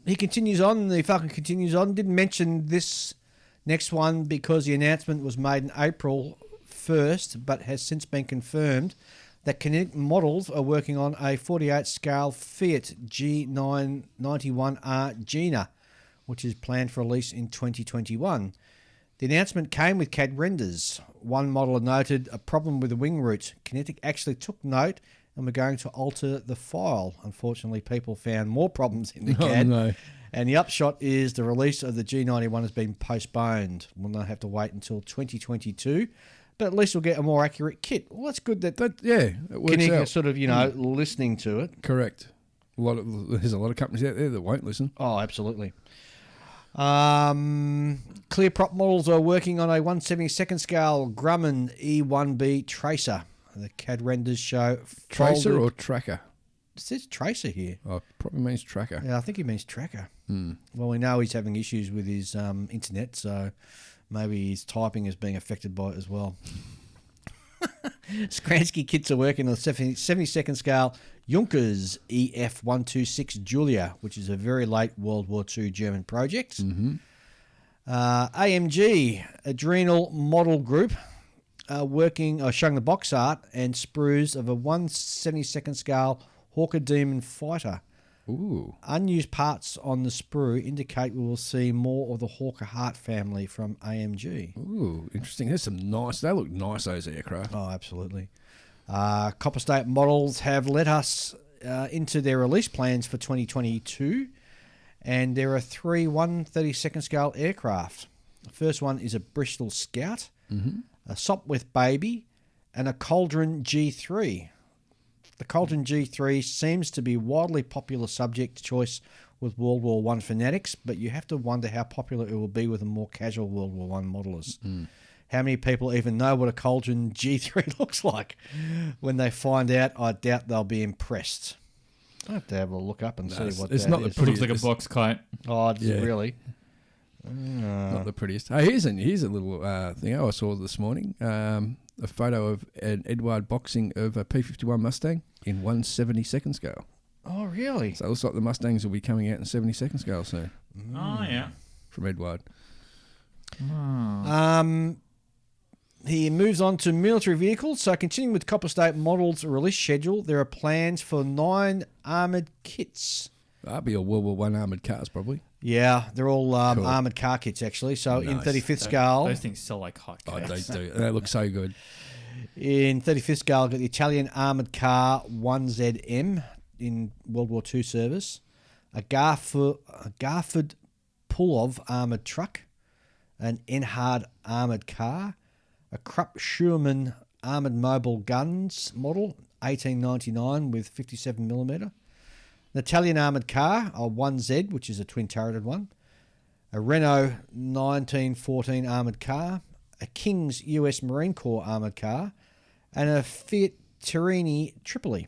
Speaker 4: He continues on. The Falcon continues on. Didn't mention this next one because the announcement was made in April 1st, but has since been confirmed that Kinetic Models are working on a 48 scale Fiat G991R Gina, which is planned for release in 2021. The announcement came with CAD renders. One modeler noted a problem with the wing root. Kinetic actually took note and we're going to alter the file. Unfortunately, people found more problems in the CAD.
Speaker 2: No.
Speaker 4: And the upshot is the release of the G91 has been postponed. We'll not have to wait until 2022, but at least we'll get a more accurate kit. Well, that's good that
Speaker 2: It works
Speaker 4: Kinetic are
Speaker 2: out.
Speaker 4: sort of, listening to it.
Speaker 2: Correct. There's a lot of companies out there that won't listen.
Speaker 4: Oh, absolutely. Clear Prop Models are working on a 1/72nd scale Grumman E1B Tracer. The CAD renders show
Speaker 2: Tracer
Speaker 4: folded-
Speaker 2: or tracker?
Speaker 4: It says Tracer here.
Speaker 2: Oh, probably means tracker.
Speaker 4: Yeah, I think he means tracker. Well, we know he's having issues with his internet, so maybe his typing is being affected by it as well. Skransky kits are working on a 72nd scale Junkers EF126 Julia, which is a very late World War II German project. AMG, Adrenal Model Group, showing the box art and sprues of a 1/72nd scale Hawker Demon fighter.
Speaker 2: Ooh.
Speaker 4: Unused parts on the sprue indicate we will see more of the Hawker Hart family from AMG.
Speaker 2: Ooh, interesting. There's some nice. They look nice, those aircraft.
Speaker 4: Oh, absolutely. Copper State Models have let us into their release plans for 2022, and there are 3 1/32nd scale aircraft. The first one is a Bristol Scout, a Sopwith Baby, and a Cauldron G3. The Cauldron G3 seems to be widely popular subject choice with World War I fanatics, but you have to wonder how popular it will be with the more casual World War I modelers. How many people even know what a Cauldron G3 looks like? When they find out, I doubt they'll be impressed. I have to have a look up and see what
Speaker 2: it's
Speaker 4: that
Speaker 2: not the
Speaker 4: is.
Speaker 3: It looks like a box kite.
Speaker 4: Oh, does it
Speaker 2: Yeah.
Speaker 4: really?
Speaker 2: Not the prettiest. Hey, here's a little thing I saw this morning. A photo of an Edward boxing of a P51 Mustang in 1/72nd scale.
Speaker 4: Oh, really?
Speaker 2: So it looks like the Mustangs will be coming out in 72nd scale soon
Speaker 3: Oh, yeah.
Speaker 2: from Edward.
Speaker 4: He moves on to military vehicles. So continuing with Copper State Models release schedule, there are plans for 9 armoured kits.
Speaker 2: That'll be a World War I armoured cars, probably.
Speaker 4: Yeah, they're all
Speaker 2: Cool.
Speaker 4: armoured car kits, actually. So in
Speaker 2: Nice.
Speaker 4: 35th scale,
Speaker 3: Those things sell like hotcakes.
Speaker 2: Oh, they do. They look so good.
Speaker 4: in 35th scale, got the Italian armoured car 1ZM in World War II service, a Garford Pulov armoured truck, an Enhard armoured car, a Krupp Schurman armoured mobile guns model, 1899 with 57mm, an Italian armoured car, a 1Z, which is a twin-turreted one, a Renault 1914 armoured car, a King's US Marine Corps armoured car, and a Fiat Terrini Tripoli.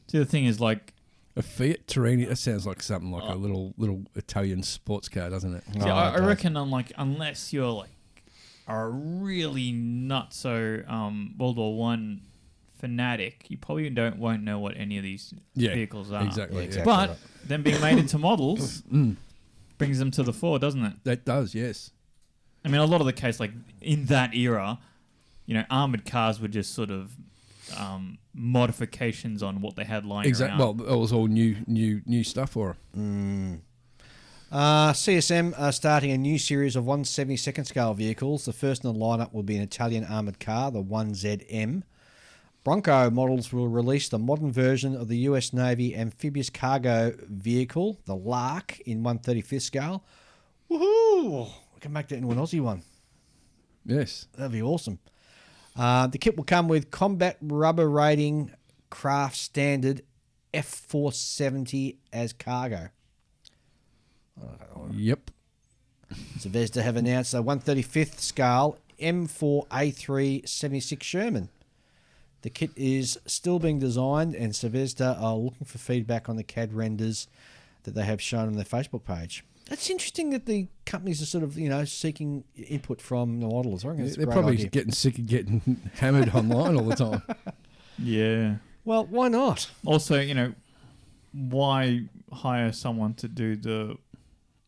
Speaker 3: See, the thing is, like,
Speaker 2: A Fiat Terrini. That sounds like something like a little Italian sports car, doesn't it?
Speaker 3: see, I reckon unless you're like a really nutso World War One fanatic, you probably won't know what any of these vehicles are.
Speaker 2: Exactly.
Speaker 4: Yeah,
Speaker 2: Yeah,
Speaker 4: exactly.
Speaker 3: But them being made into models brings them to the fore, doesn't it?
Speaker 2: That does, yes.
Speaker 3: I mean, a lot of the case, like in that era, armored cars were just sort of modifications on what they had lying around.
Speaker 2: Well, it was all new stuff for them.
Speaker 4: CSM are starting a new series of 1/72nd scale vehicles. The first in the lineup will be an Italian armoured car, the 1ZM. Bronco Models will release the modern version of the US Navy amphibious cargo vehicle, the Lark, in 1/35th scale. Woohoo! We can make that into an Aussie one.
Speaker 2: Yes.
Speaker 4: That'd be awesome. The kit will come with combat rubber rating craft standard F470 as cargo.
Speaker 2: Yep.
Speaker 4: Zvezda have announced a 1/35th scale M4A3 76 Sherman. The kit is still being designed, and Sevezda are looking for feedback on the CAD renders that they have shown on their Facebook page. It's interesting that the companies are sort of, seeking input from the modelers. I reckon it's a
Speaker 2: They're
Speaker 4: great
Speaker 2: probably
Speaker 4: idea.
Speaker 2: getting sick of getting hammered online all the time.
Speaker 3: Yeah.
Speaker 4: Well, why not?
Speaker 3: Also, why hire someone to do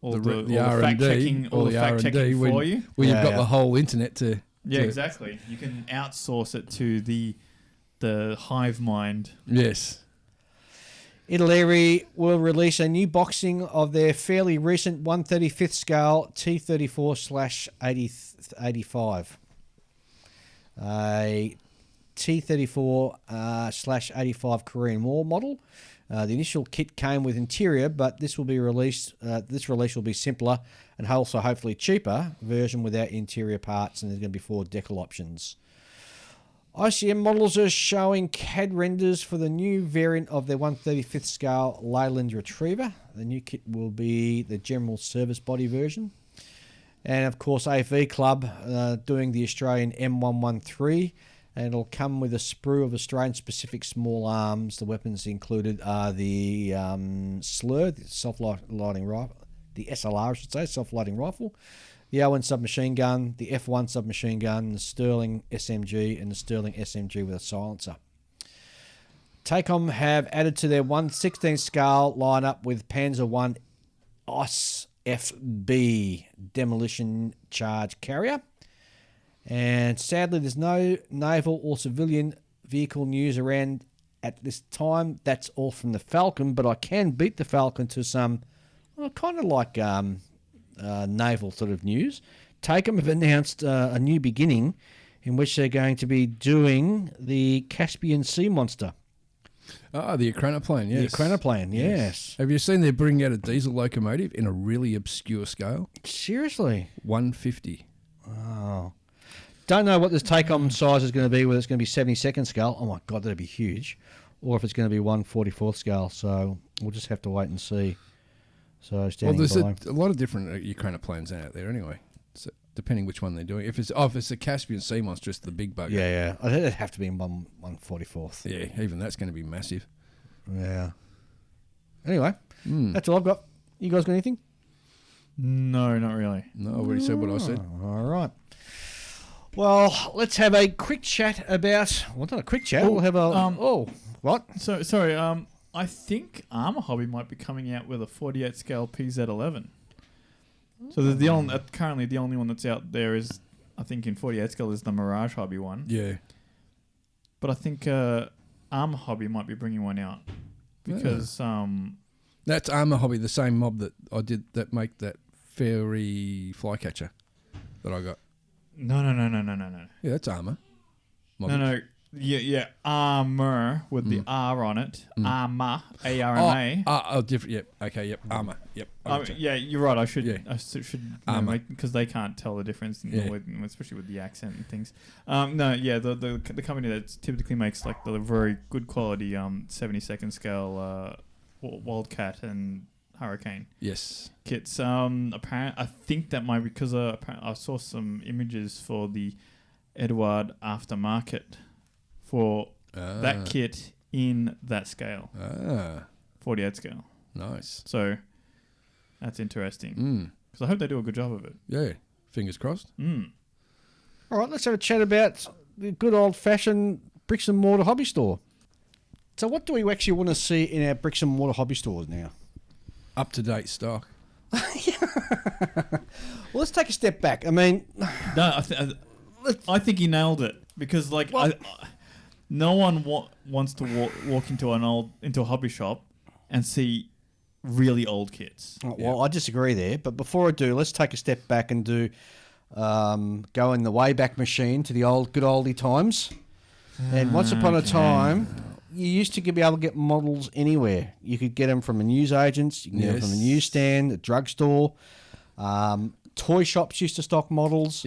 Speaker 3: all the fact checking, all the fact checking for you?
Speaker 2: Well, you've
Speaker 4: Yeah,
Speaker 2: got
Speaker 4: yeah.
Speaker 2: the whole internet to.
Speaker 3: Yeah, exactly. You can outsource it to the hive mind.
Speaker 2: Yes.
Speaker 4: Italeri will release a new boxing of their fairly recent 135th scale T34/85. A T34/85 Korean War model. The initial kit came with interior, but this will be released. This release will be simpler and also hopefully cheaper version without interior parts, and there's going to be 4 decal options. ICM models are showing CAD renders for the new variant of their 135th scale Leyland Retriever. The new kit will be the general service body version. And of course, AFV Club doing the Australian M113. And it'll come with a sprue of Australian-specific small arms. The weapons included are the SLR, the self-lighting rifle, the SLR, I should say, self-lighting rifle, the L1 submachine gun, the F1 submachine gun, the Sterling SMG, and the Sterling SMG with a silencer. Tacom have added to their 1/16 scale lineup with Panzer I OS FB demolition charge carrier. And sadly, there's no naval or civilian vehicle news around at this time. That's all from the Falcon, but I can beat the Falcon to some kind of like naval sort of news. Tacom have announced a new beginning in which they're going to be doing the Caspian Sea Monster.
Speaker 2: Ah, the Ukrainoplane, yes.
Speaker 4: The Ukrainoplane, yes.
Speaker 2: Have you seen they're bringing out a diesel locomotive in a really obscure scale?
Speaker 4: Seriously?
Speaker 2: 150.
Speaker 4: Oh. Don't know what this take-on size is going to be, whether it's going to be 72nd scale. Oh, my God, that'd be huge. Or if it's going to be 1/44th scale. So we'll just have to wait and see. So standing
Speaker 2: Well, there's
Speaker 4: by.
Speaker 2: a lot of different Ukrainoplanes out there anyway, so depending which one they're doing. If it's a Caspian Sea Monster, it's the big bugger.
Speaker 4: Yeah. I think it'd have to be in 1/44th.
Speaker 2: Yeah, even that's going to be massive.
Speaker 4: Yeah. Anyway, that's all I've got. You guys got anything?
Speaker 3: No, not really.
Speaker 2: No, I already said what I said.
Speaker 4: All right. Well, let's have a quick chat about... Well, not a quick chat. We'll have a... what?
Speaker 3: So sorry. I think Armour Hobby might be coming out with a 48 scale PZ11. So there's currently the only one that's out there is, I think, in 48 scale is the Mirage Hobby one.
Speaker 2: Yeah.
Speaker 3: But I think Armour Hobby might be bringing one out because
Speaker 2: That's Armour Hobby, the same mob that I did that make that fairy flycatcher that I got.
Speaker 3: No.
Speaker 2: Yeah, that's Armour.
Speaker 3: No. Yeah. Armour with the R on it. Armour, ARMA.
Speaker 2: Oh, different. Yep. Okay. Yep. Armour. Yep.
Speaker 3: Yeah, you're right. I should.
Speaker 2: Yeah.
Speaker 3: I should
Speaker 2: Armour.
Speaker 3: because they can't tell the difference, especially with the accent and things. The company that typically makes like the very good quality 72nd scale Wildcat and Hurricane
Speaker 2: Yes.
Speaker 3: kits. Apparently, I think that might be because I saw some images for the Edward aftermarket for that kit in that scale, 48 scale.
Speaker 2: Nice.
Speaker 3: So that's interesting because I hope they do a good job of it.
Speaker 2: Yeah. Fingers crossed.
Speaker 4: All right, let's have a chat about the good old-fashioned Bricks and Mortar hobby store. So what do we actually want to see in our Bricks and Mortar hobby stores now?
Speaker 2: Up to date stock.
Speaker 4: Well, let's take a step back. I mean...
Speaker 3: No, I think he nailed it because no one wants to walk into a hobby shop and see really old kits.
Speaker 4: Well, I disagree there, but before I do, let's take a step back and do go in the Wayback Machine to the good oldie times. And once upon a time, you used to be able to get models anywhere. You could get them from a newsagents, you can get them from a newsstand, a drugstore. Toy shops used to stock models,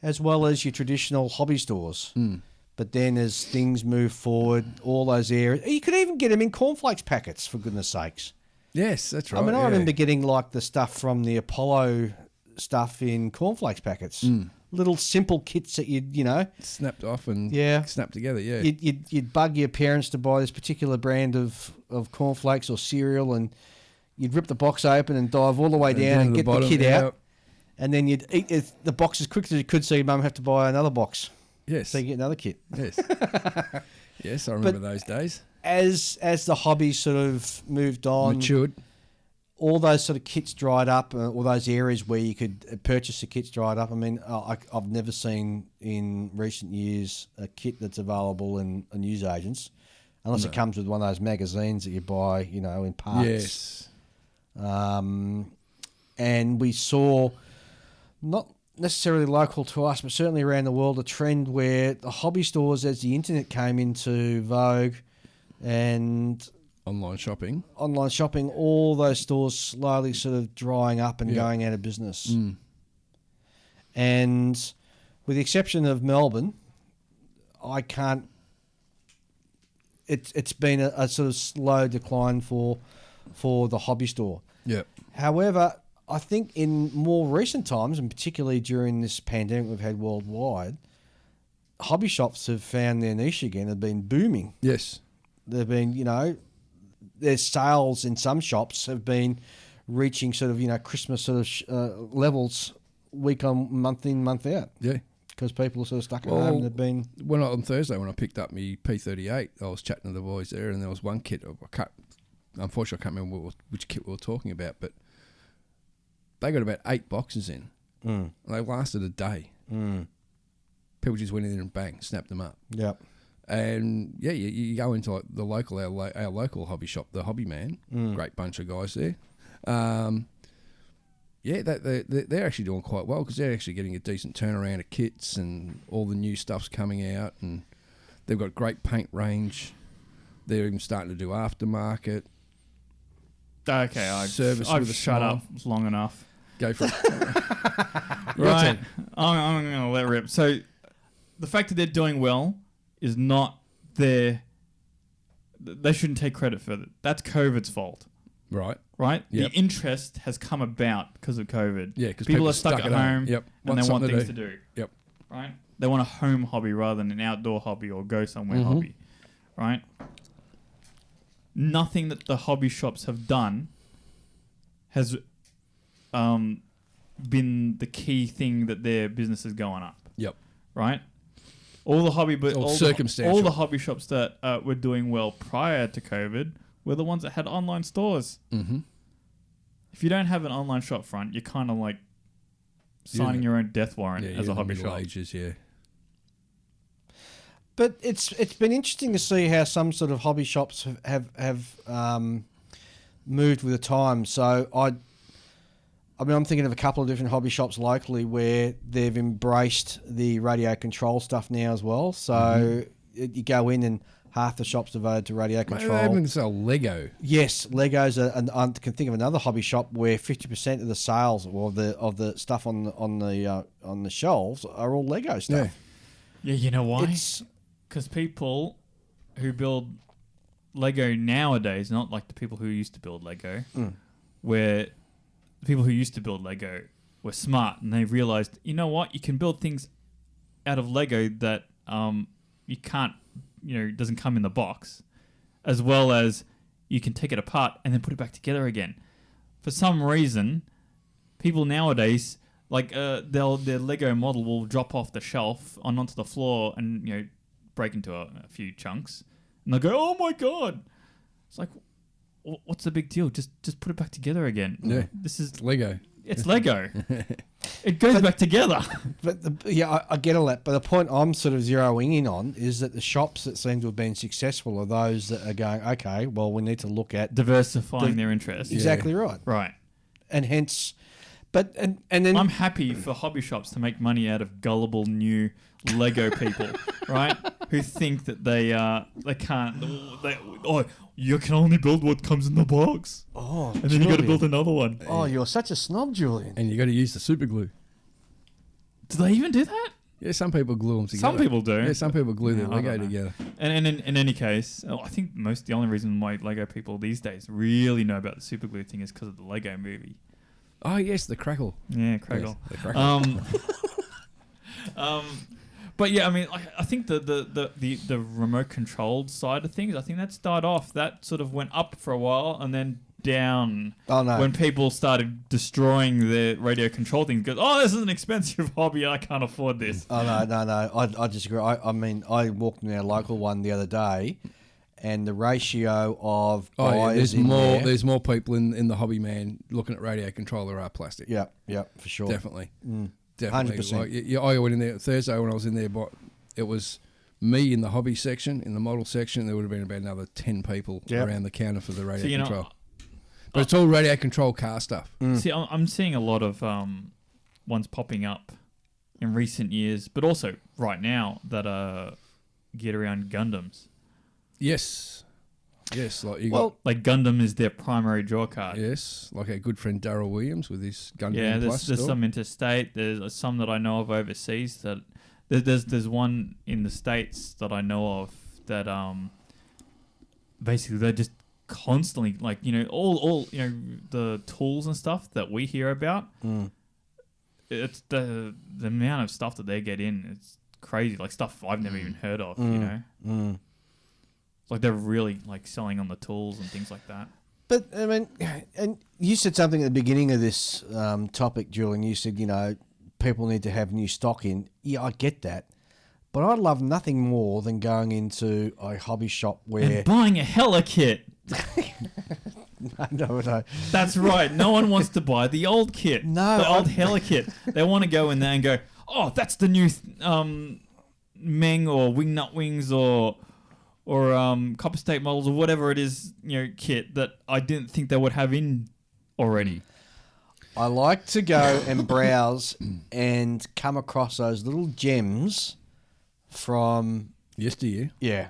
Speaker 4: as well as your traditional hobby stores. But then as things move forward, all those areas... You could even get them in cornflakes packets, for goodness sakes.
Speaker 2: Yes, that's right.
Speaker 4: I mean, I remember getting like the stuff from the Apollo stuff in cornflakes packets. little simple kits that you know.
Speaker 2: Snapped off and
Speaker 4: Yeah.
Speaker 2: snapped together, yeah.
Speaker 4: You'd bug your parents to buy this particular brand of cornflakes or cereal, and you'd rip the box open and dive all the way down and
Speaker 2: to
Speaker 4: get
Speaker 2: bottom,
Speaker 4: the kit
Speaker 2: yeah.
Speaker 4: out, and then you'd eat the box as quick as you could, so your mum have to buy another box,
Speaker 2: Yes.
Speaker 4: so you get another kit.
Speaker 2: Yes. Yes, I remember those days.
Speaker 4: As the hobby sort of moved on,
Speaker 2: Matured.
Speaker 4: all those sort of kits dried up, all those areas where you could purchase the kits dried up. I mean, I've never seen in recent years a kit that's available in newsagents, unless it comes with one of those magazines that you buy, you know, in parts.
Speaker 2: Yes.
Speaker 4: And we saw, not necessarily local to us, but certainly around the world, a trend where the hobby stores, as the internet came into vogue and
Speaker 2: Online shopping.
Speaker 4: all those stores slowly sort of drying up and
Speaker 2: Yeah.
Speaker 4: going out of business. And with the exception of Melbourne, I can't. It's been a sort of slow decline for the hobby store.
Speaker 2: Yeah.
Speaker 4: However, I think in more recent times, and particularly during this pandemic we've had worldwide, hobby shops have found their niche again. Have been booming.
Speaker 2: Yes.
Speaker 4: They've been, you know, their sales in some shops have been reaching sort of, you know, Christmas sort of levels week on, month in, month out,
Speaker 2: Yeah.
Speaker 4: because people are sort of stuck at
Speaker 2: Well,
Speaker 4: home and they've been...
Speaker 2: On Thursday when I picked up my P38, I was chatting to the boys there, and there was one kit. Unfortunately, I can't remember which kit we were talking about, but they got about 8 boxes in. And they lasted a day. People just went in there and bang, snapped them up.
Speaker 4: Yep.
Speaker 2: And yeah, you go into like the local our local hobby shop, the Hobby Man, great bunch of guys there. Yeah, they're actually doing quite well because they're actually getting a decent turnaround of kits, and all the new stuff's coming out, and they've got great paint range. They're even starting to do aftermarket.
Speaker 3: Okay,
Speaker 2: Service
Speaker 3: I've
Speaker 2: with a
Speaker 3: shut
Speaker 2: smile.
Speaker 3: up long enough.
Speaker 2: Go for it.
Speaker 3: Right, I'm going to let rip. So the fact that they're doing well is not their... They shouldn't take credit for it. That's COVID's fault.
Speaker 2: Right.
Speaker 3: Right?
Speaker 2: Yep.
Speaker 3: The interest has come about because of COVID.
Speaker 2: Yeah, because
Speaker 3: people are stuck at home,
Speaker 2: Yep.
Speaker 3: and they want
Speaker 2: something
Speaker 3: things to do.
Speaker 2: Yep.
Speaker 3: Right? They want a home hobby rather than an outdoor hobby or go somewhere hobby. Right? Nothing that the hobby shops have done has been the key thing that their business is going up.
Speaker 2: Yep.
Speaker 3: Right? All the hobby, but all
Speaker 2: circumstantial.
Speaker 3: the hobby shops that were doing well prior to COVID were the ones that had online stores.
Speaker 2: Mm-hmm.
Speaker 3: If you don't have an online shop front, you're kind of like signing your own death warrant as a hobby shop.
Speaker 2: Ages, yeah.
Speaker 4: But it's been interesting to see how some sort of hobby shops have moved with the times. So I mean, I'm thinking of a couple of different hobby shops locally where they've embraced the radio control stuff now as well. So you go in and half the shop's devoted to radio control.
Speaker 2: They even sell Lego.
Speaker 4: Yes, Legos and I can think of another hobby shop where 50% of the sales or of the stuff on the shelves are all Lego stuff.
Speaker 3: Yeah, you know why?
Speaker 4: It's
Speaker 3: Because people who build Lego nowadays, not like the people who used to build Lego, where the people who used to build Lego were smart and they realized, you know what, you can build things out of Lego that you can't, doesn't come in the box, as well as you can take it apart and then put it back together again. For some reason, people nowadays, like their Lego model will drop off the shelf onto the floor and break into a few chunks, and they'll go, "Oh my god!" It's like, what's the big deal? Just put it back together again.
Speaker 2: Yeah,
Speaker 3: this is
Speaker 2: Lego.
Speaker 3: It's Lego. It goes back together.
Speaker 4: But I get all that. But the point I'm sort of zeroing in on is that the shops that seem to have been successful are those that are going, okay, well, we need to look at
Speaker 3: Diversifying their interests.
Speaker 4: Exactly right.
Speaker 3: Right.
Speaker 4: And hence, but and then
Speaker 3: I'm happy for hobby shops to make money out of gullible new Lego people, right? Who think that they can't. You can only build what comes in the box.
Speaker 4: Oh,
Speaker 3: and then you got to build another one.
Speaker 4: Oh, you're such a snob, Julian.
Speaker 2: And you got to use the super glue.
Speaker 3: Do they even do that?
Speaker 2: Yeah, some people glue them together.
Speaker 3: Some people do.
Speaker 2: Yeah, some people glue their
Speaker 3: I
Speaker 2: Lego
Speaker 3: don't know.
Speaker 2: together.
Speaker 3: And in any case, I think the only reason why Lego people these days really know about the super glue thing is because of the Lego movie.
Speaker 2: Oh yes, the crackle.
Speaker 3: Yeah, Crackle.
Speaker 2: Yes, the crackle.
Speaker 3: But yeah, I mean, I think the remote controlled side of things, I think that started off. That sort of went up for a while and then down.
Speaker 4: Oh no!
Speaker 3: When people started destroying the radio control thing, because this is an expensive hobby, I can't afford this.
Speaker 4: Oh no! I disagree. I mean, I walked in our local one the other day, and the ratio of buyers
Speaker 2: there's more people in the hobby man looking at radio control there are plastic.
Speaker 4: Yeah, for sure.
Speaker 2: Definitely.
Speaker 4: Definitely.
Speaker 2: 100%. Like, I went in there Thursday when I was in there, but it was me in the hobby section, in the model section. There would have been about another 10 people around the counter for the radio control. But it's all radio control car stuff.
Speaker 3: See, I'm seeing a lot of ones popping up in recent years, but also right now that get around Gundams.
Speaker 2: Yes, like
Speaker 3: like Gundam is their primary draw card.
Speaker 2: Yes, like our good friend Darryl Williams with his Gundam
Speaker 3: Yeah,
Speaker 2: Plus
Speaker 3: there's
Speaker 2: store.
Speaker 3: some interstate. There's some that I know of overseas. That there's one in the States that I know of that basically they're just constantly like all the tools and stuff that we hear about. It's the amount of stuff that they get in. It's crazy. Like stuff I've never even heard of. Like they're really like selling on the tools and things like that.
Speaker 4: But I mean, and you said something at the beginning of this topic, Julian. You said people need to have new stock in. Yeah, I get that. But I love nothing more than going into a hobby shop where
Speaker 3: And buying a hella kit.
Speaker 4: No.
Speaker 3: That's right. No one wants to buy the old kit.
Speaker 4: No,
Speaker 3: the old hella kit. They want to go in there and go, oh, that's the new Meng or Wingnut Wings or Copper State models or whatever it is, kit that I didn't think they would have in already.
Speaker 4: I like to go and browse and come across those little gems from
Speaker 2: yesteryear.
Speaker 4: Yeah.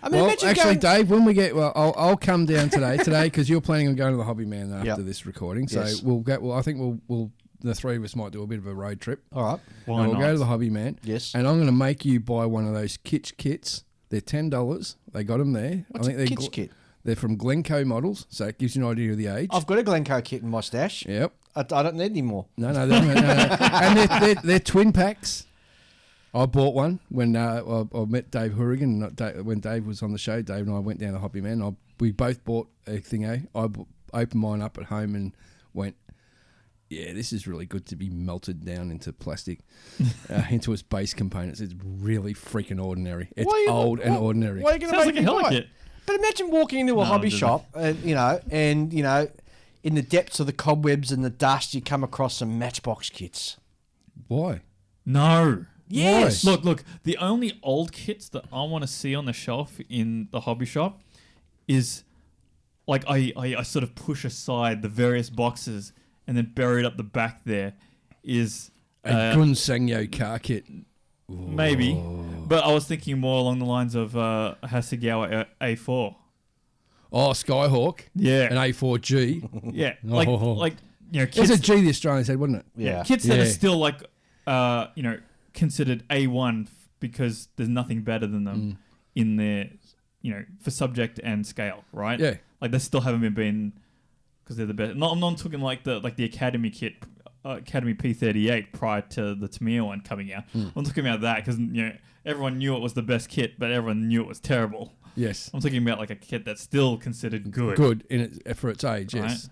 Speaker 4: I mean,
Speaker 2: Well, actually, Dave, when we get I'll come down today because you're planning on going to the Hobby Man after this recording. So
Speaker 4: Yes.
Speaker 2: we'll go. Well, I think we'll the three of us might do a bit of a road trip.
Speaker 4: All right.
Speaker 3: Why
Speaker 2: And we'll
Speaker 3: not?
Speaker 2: go to the Hobby Man.
Speaker 4: Yes.
Speaker 2: And I'm going to make you buy one of those kits. They're $10. They got them there.
Speaker 4: What's
Speaker 2: I think
Speaker 4: a
Speaker 2: they're
Speaker 4: Kitsch kit?
Speaker 2: They're from Glencoe models, so it gives you an idea of the age.
Speaker 4: I've got a Glencoe kit in my stash.
Speaker 2: Yep.
Speaker 4: I don't need any more.
Speaker 2: No. And they're twin packs. I bought one when I met Dave Hurrigan. When Dave was on the show, Dave and I went down to Hobby Man. We both bought a thing. I opened mine up at home and went, yeah, this is really good to be melted down into plastic, into its base components. It's really freaking ordinary. It's old and ordinary.
Speaker 4: Why are you going to
Speaker 3: Sounds
Speaker 4: make
Speaker 3: like a
Speaker 4: me buy
Speaker 3: hella
Speaker 4: it?
Speaker 3: kit.
Speaker 4: But imagine walking into a hobby shop and in the depths of the cobwebs and the dust, you come across some Matchbox kits.
Speaker 2: Why?
Speaker 3: No.
Speaker 4: Yes.
Speaker 3: Look. The only old kits that I want to see on the shelf in the hobby shop is like I sort of push aside the various boxes and then buried up the back there is
Speaker 2: A Gun Sangyo car kit.
Speaker 3: maybe, but I was thinking more along the lines of Hasegawa A4.
Speaker 2: Oh, Skyhawk.
Speaker 3: Yeah,
Speaker 2: An A4G.
Speaker 3: yeah,
Speaker 2: It was
Speaker 3: kits,
Speaker 2: a G the Australians had, wasn't it?
Speaker 4: Yeah.
Speaker 3: kits that are
Speaker 2: Yeah.
Speaker 3: still like considered A1 because there's nothing better than them in their for subject and scale, right?
Speaker 2: Yeah.
Speaker 3: Like they still haven't been because they're the best. I'm not talking like the Academy kit, Academy P38 prior to the Tamiya one coming out. I'm talking about that because everyone knew it was the best kit, but everyone knew it was terrible.
Speaker 2: Yes.
Speaker 3: I'm talking about like a kit that's still considered good.
Speaker 2: Good for its age, yes.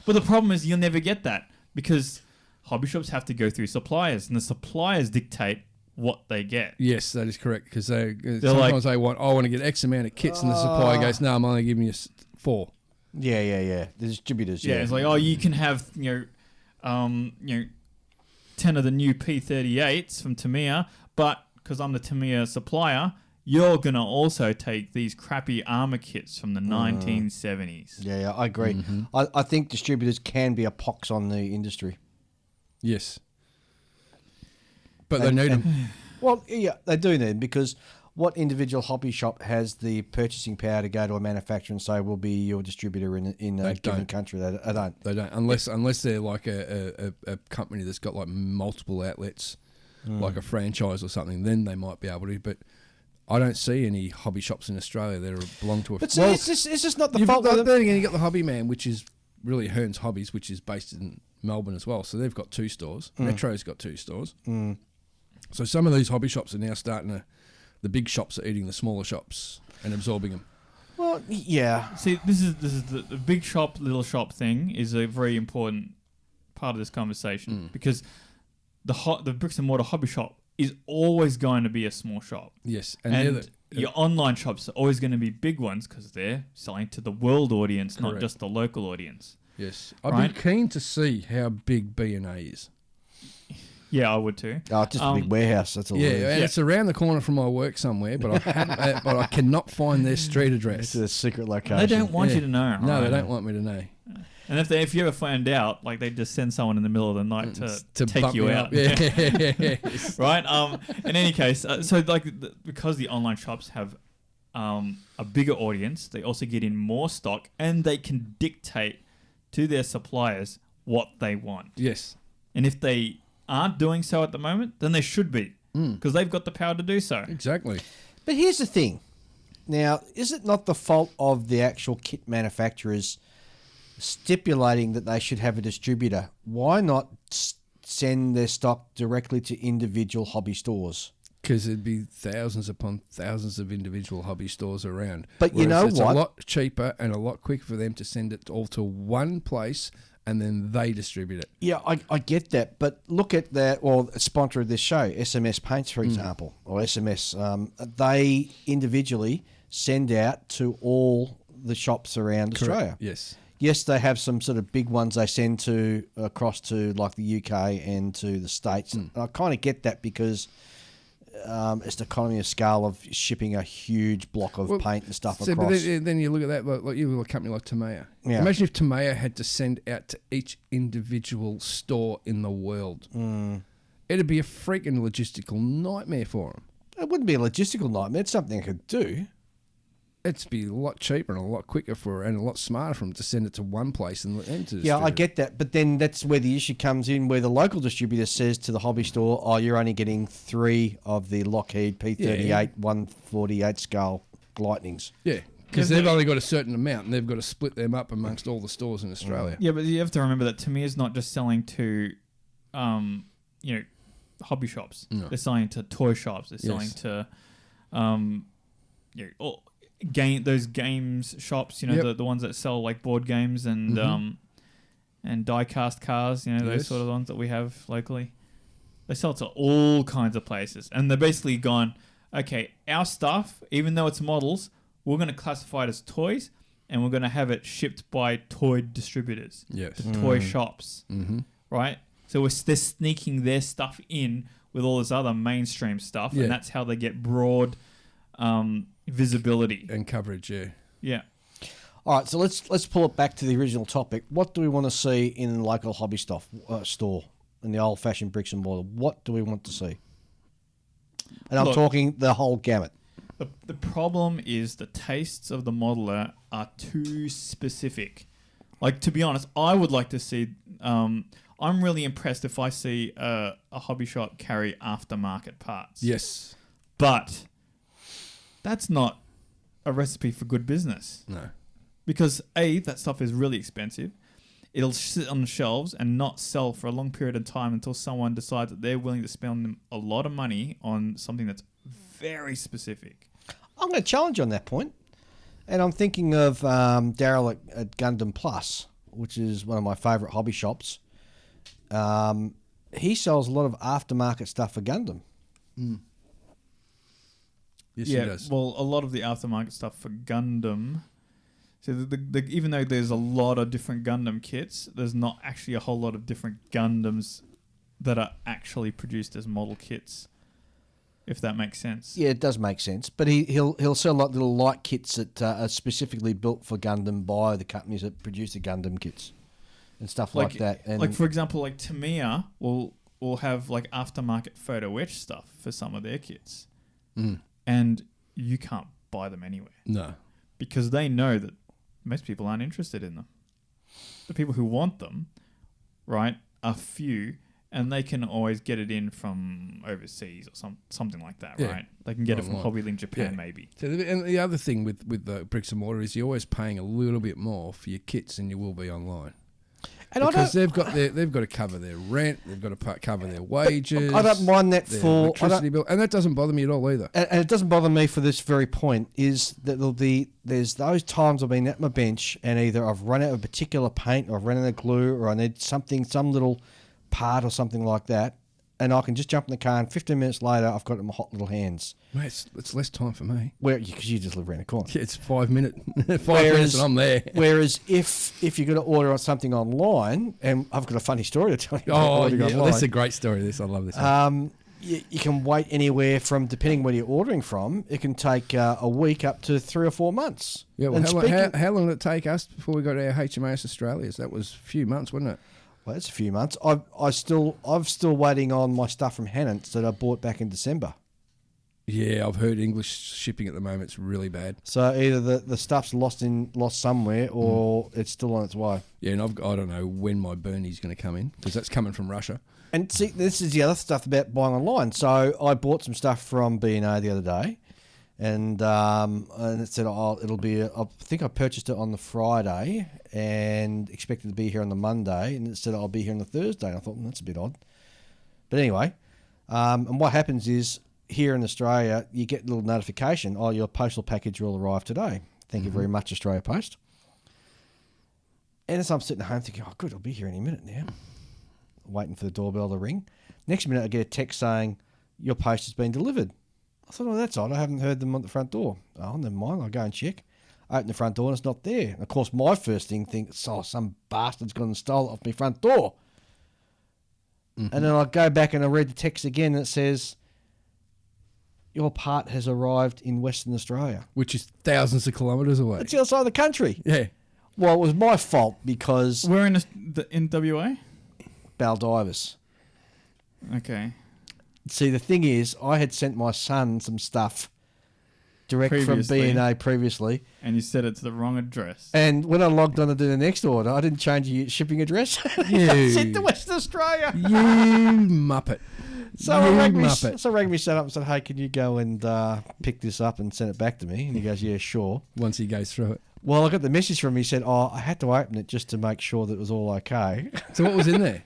Speaker 3: But the problem is you'll never get that because hobby shops have to go through suppliers, and the suppliers dictate what they get.
Speaker 2: Yes, that is correct. Because sometimes I want to get X amount of kits, and the supplier goes, "No, I'm only giving you 4."
Speaker 4: Yeah. The distributors.
Speaker 3: Yeah, it's like, oh, you can have 10 of the new P38s from Tamiya, but because I'm the Tamiya supplier, you're gonna also take these crappy armor kits from the 1970s.
Speaker 4: Yeah, I agree.
Speaker 2: Mm-hmm.
Speaker 4: I think distributors can be a pox on the industry.
Speaker 2: Yes. But they need them.
Speaker 4: Well, yeah, they do need them because what individual hobby shop has the purchasing power to go to a manufacturer and say, we'll be your distributor in a given
Speaker 2: don't.
Speaker 4: country? They don't.
Speaker 2: They don't. Unless they're like a company that's got like multiple outlets, like a franchise or something, then they might be able to. But I don't see any hobby shops in Australia that belong to a...
Speaker 4: But see, it's just not the
Speaker 2: You've
Speaker 4: fault
Speaker 2: got,
Speaker 4: of
Speaker 2: then
Speaker 4: them.
Speaker 2: again, you got the Hobby Man, which is really Hearns Hobbies, which is based in Melbourne as well. So they've got 2 stores. Metro's got 2 stores. So some of these hobby shops are now the big shops are eating the smaller shops and absorbing them.
Speaker 4: Well, yeah.
Speaker 3: See, this is the big shop, little shop thing is a very important part of this conversation because the bricks and mortar hobby shop is always going to be a small shop.
Speaker 2: Yes,
Speaker 3: And your online shops are always going to be big ones because they're selling to the world audience, not
Speaker 2: Correct.
Speaker 3: just the local audience.
Speaker 2: Yes, I'd
Speaker 3: Right?
Speaker 2: be keen to see how big B&A is.
Speaker 3: Yeah, I would too.
Speaker 4: Oh, just a big warehouse. That's all.
Speaker 2: Yeah,
Speaker 4: it is.
Speaker 2: and it's around the corner from my work somewhere, but I cannot find their street address.
Speaker 4: It's a secret location.
Speaker 3: They don't want
Speaker 2: Yeah.
Speaker 3: you to know.
Speaker 2: No,
Speaker 3: right?
Speaker 2: they don't want me to know.
Speaker 3: And if you ever find out, like they just send someone in the middle of the night to take
Speaker 2: bump
Speaker 3: you
Speaker 2: me
Speaker 3: out.
Speaker 2: up. Yeah.
Speaker 3: Right? In any case, so like because the online shops have a bigger audience, they also get in more stock and they can dictate to their suppliers what they want.
Speaker 2: Yes.
Speaker 3: And if they aren't doing so at the moment, then they should be because they've got the power to do so.
Speaker 2: Exactly.
Speaker 4: But here's the thing. Now, is it not the fault of the actual kit manufacturers stipulating that they should have a distributor? Why not send their stock directly to individual hobby stores?
Speaker 2: Because there'd be thousands upon thousands of individual hobby stores around.
Speaker 4: But you know
Speaker 2: it's
Speaker 4: what?
Speaker 2: a lot cheaper and a lot quicker for them to send it all to one place and then they distribute it.
Speaker 4: Yeah, I get that, but look at that. Well, a sponsor of this show, SMS Paints, for example, or SMS. They individually send out to all the shops around Australia.
Speaker 2: Yes.
Speaker 4: Yes, they have some sort of big ones they send to across to like the UK and to the States. I kind of get that because it's the economy of scale of shipping a huge block of paint and stuff
Speaker 2: So,
Speaker 4: across.
Speaker 2: but then you look at that, like you look at a company like Tamaya.
Speaker 4: Yeah.
Speaker 2: Imagine if Tamaya had to send out to each individual store in the world. It'd be a freaking logistical nightmare for them.
Speaker 4: It wouldn't be a logistical nightmare. It's something I could do.
Speaker 2: It'd be a lot cheaper and a lot quicker and a lot smarter for them to send it to one place and to
Speaker 4: Yeah, I
Speaker 2: distribute.
Speaker 4: get that, but then that's where the issue comes in, where the local distributor says to the hobby store, "Oh, you're only getting 3 of the Lockheed P38 148 scale Lightnings."
Speaker 2: Yeah, because they've only got a certain amount and they've got to split them up amongst all the stores in Australia.
Speaker 3: Yeah, but you have to remember that Tamiya is not just selling to, hobby shops.
Speaker 2: No.
Speaker 3: They're selling to toy shops. They're selling to, those games shops.
Speaker 2: Yep.
Speaker 3: The ones that sell like board games and and die-cast cars. Those
Speaker 2: Yes.
Speaker 3: sort of ones that we have locally. They sell to all kinds of places, and they're basically gone. Okay, our stuff, even though it's models, we're going to classify it as toys, and we're going to have it shipped by toy distributors.
Speaker 2: Yes.
Speaker 3: To toy shops, right? So they're sneaking their stuff in with all this other mainstream stuff,
Speaker 2: Yeah.
Speaker 3: and that's how they get broad visibility.
Speaker 2: And coverage, yeah.
Speaker 3: Yeah.
Speaker 4: All right, so let's pull it back to the original topic. What do we want to see in the local hobby store in the old-fashioned bricks and mortar? What do we want to see? And I'm
Speaker 3: Look,
Speaker 4: talking the whole gamut.
Speaker 3: The problem is the tastes of the modeler are too specific. Like, to be honest, I would like to see... I'm really impressed if I see a hobby shop carry aftermarket parts.
Speaker 2: Yes.
Speaker 3: But that's not a recipe for good business.
Speaker 2: No.
Speaker 3: Because A, that stuff is really expensive. It'll sit on the shelves and not sell for a long period of time until someone decides that they're willing to spend a lot of money on something that's very specific.
Speaker 4: I'm going to challenge you on that point. And I'm thinking of Daryl at Gundam Plus, which is one of my favourite hobby shops. He sells a lot of aftermarket stuff for Gundam.
Speaker 2: Yes, he does.
Speaker 3: Well, a lot of the aftermarket stuff for Gundam. So even though there's a lot of different Gundam kits, there's not actually a whole lot of different Gundams that are actually produced as model kits. If that makes sense.
Speaker 4: Yeah, it does make sense. But he'll sell like little light kits that are specifically built for Gundam by the companies that produce the Gundam kits and stuff like that. And
Speaker 3: like for example, like Tamiya will have like aftermarket photo etch stuff for some of their kits, and you can't buy them anywhere
Speaker 2: No.
Speaker 3: because they know that most people aren't interested in them. The people who want them, right, are few. And they can always get it in from overseas or something like that,
Speaker 2: Yeah.
Speaker 3: right? They can get it from
Speaker 2: Online.
Speaker 3: HobbyLink Japan,
Speaker 2: Yeah.
Speaker 3: maybe.
Speaker 2: So and the other thing with the bricks and mortar is you're always paying a little bit more for your kits than you will be online.
Speaker 4: And
Speaker 2: because they've got to cover their rent, they've got to cover their wages.
Speaker 4: I don't mind that
Speaker 2: their
Speaker 4: for
Speaker 2: electricity bill, and that doesn't bother me at all either.
Speaker 4: And it doesn't bother me for this very point, is that there's those times I've been at my bench and either I've run out of a particular paint or I've run out of glue or I need some little part or something like that, and I can just jump in the car and 15 minutes later I've got it in my hot little hands.
Speaker 2: Mate, it's less time for me.
Speaker 4: Because you just live around the corner.
Speaker 2: Yeah, it's 5 minutes. 5 minutes and I'm there.
Speaker 4: Whereas if you're going to order something online, and I've got a funny story to tell you.
Speaker 2: Oh,
Speaker 4: about
Speaker 2: yeah,
Speaker 4: online,
Speaker 2: that's a great story. This I love this.
Speaker 4: you can wait anywhere from, depending where you're ordering from, it can take a week up to 3 or 4 months.
Speaker 2: Yeah, well,
Speaker 4: And
Speaker 2: how long did it take us before we got our HMAS Australias? That was a few months, wasn't it?
Speaker 4: Well, it's a few months. I'm still waiting on my stuff from Hannants that I bought back in December.
Speaker 2: Yeah, I've heard English shipping at the moment. It's really bad.
Speaker 4: So either the stuff's lost somewhere, or it's still on its way.
Speaker 2: Yeah, and I don't know when my Bernie's going to come in, because that's coming from Russia.
Speaker 4: And see, this is the other stuff about buying online. So I bought some stuff from B&A the other day, and it said it'll be. I think I purchased it on the Friday and expected to be here on the Monday, and it said I'll be here on the Thursday. And I thought that's a bit odd, but anyway. And what happens is, here in Australia, you get a little notification, your postal package will arrive today. Thank you very much, Australia Post. And as I'm sitting at home thinking, good, I'll be here any minute now. Waiting for the doorbell to ring. Next minute, I get a text saying, your post has been delivered. I thought, that's odd. I haven't heard them at the front door. Oh, never mind. I'll go and check. Open the front door and it's not there. And of course, my first thing thinks, some bastard's gone and stole it off my front door. Mm-hmm. And then I go back and I read the text again and it says, your part has arrived in Western Australia.
Speaker 2: Which is thousands of kilometres away.
Speaker 4: It's the other side of the country.
Speaker 2: Yeah.
Speaker 4: Well, it was my fault because...
Speaker 3: We're in WA?
Speaker 4: Baldivis.
Speaker 3: Okay.
Speaker 4: See, the thing is, I had sent my son some stuff direct from B&A previously.
Speaker 3: And you set it to the wrong address.
Speaker 4: And when I logged on to do the next order, I didn't change the shipping address. I sent to Western Australia.
Speaker 2: You muppet.
Speaker 4: So I rang me set up and said, hey, can you go and pick this up and send it back to me? And he goes, yeah, sure.
Speaker 2: Once he goes through it.
Speaker 4: Well, I got the message from him. He said, I had to open it just to make sure that it was all okay.
Speaker 2: So what was in there?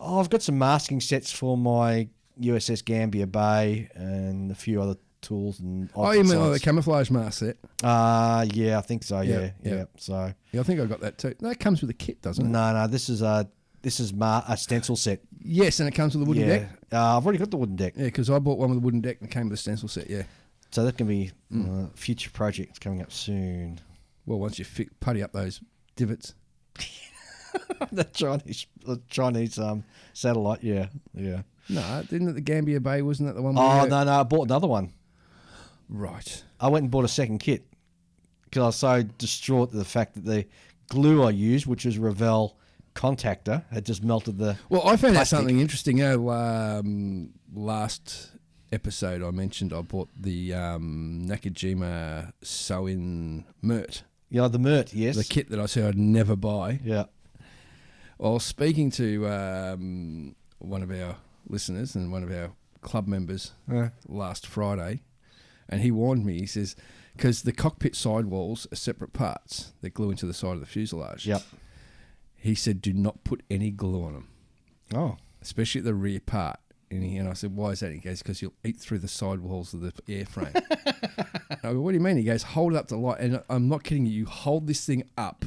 Speaker 4: I've got some masking sets for my USS Gambier Bay and a few other tools. And
Speaker 2: you mean like the camouflage mask set?
Speaker 4: Yeah, I think so, yeah. So
Speaker 2: yeah, I think I got that too. That comes with a kit, doesn't it?
Speaker 4: No, this is a stencil set.
Speaker 2: Yes, and it comes with a wooden deck?
Speaker 4: I've already got the wooden deck.
Speaker 2: Yeah, because I bought one with a wooden deck and it came with a stencil set, yeah.
Speaker 4: So that can be future projects coming up soon.
Speaker 2: Well, once you putty up those divots.
Speaker 4: The Chinese satellite, yeah.
Speaker 2: No, didn't the Gambier Bay, wasn't that the one?
Speaker 4: No, I bought another one.
Speaker 2: Right.
Speaker 4: I went and bought a second kit because I was so distraught at the fact that the glue I used, which was Revell Contactor, had just melted the
Speaker 2: Well, I found out
Speaker 4: plastic.
Speaker 2: something interesting. Last episode I mentioned I bought the Nakajima Sew-In Mert.
Speaker 4: Yeah, the Mert, yes.
Speaker 2: The kit that I said I'd never buy.
Speaker 4: Yeah.
Speaker 2: I was speaking to one of our listeners and one of our club members last Friday, and he warned me. He says, because the cockpit sidewalls are separate parts that glue into the side of the fuselage.
Speaker 4: Yep.
Speaker 2: He said, do not put any glue on them.
Speaker 4: Oh.
Speaker 2: Especially at the rear part. And I said, why is that? He goes, because you'll eat through the sidewalls of the airframe. I go, what do you mean? He goes, hold it up to the light. And I'm not kidding you. You hold this thing up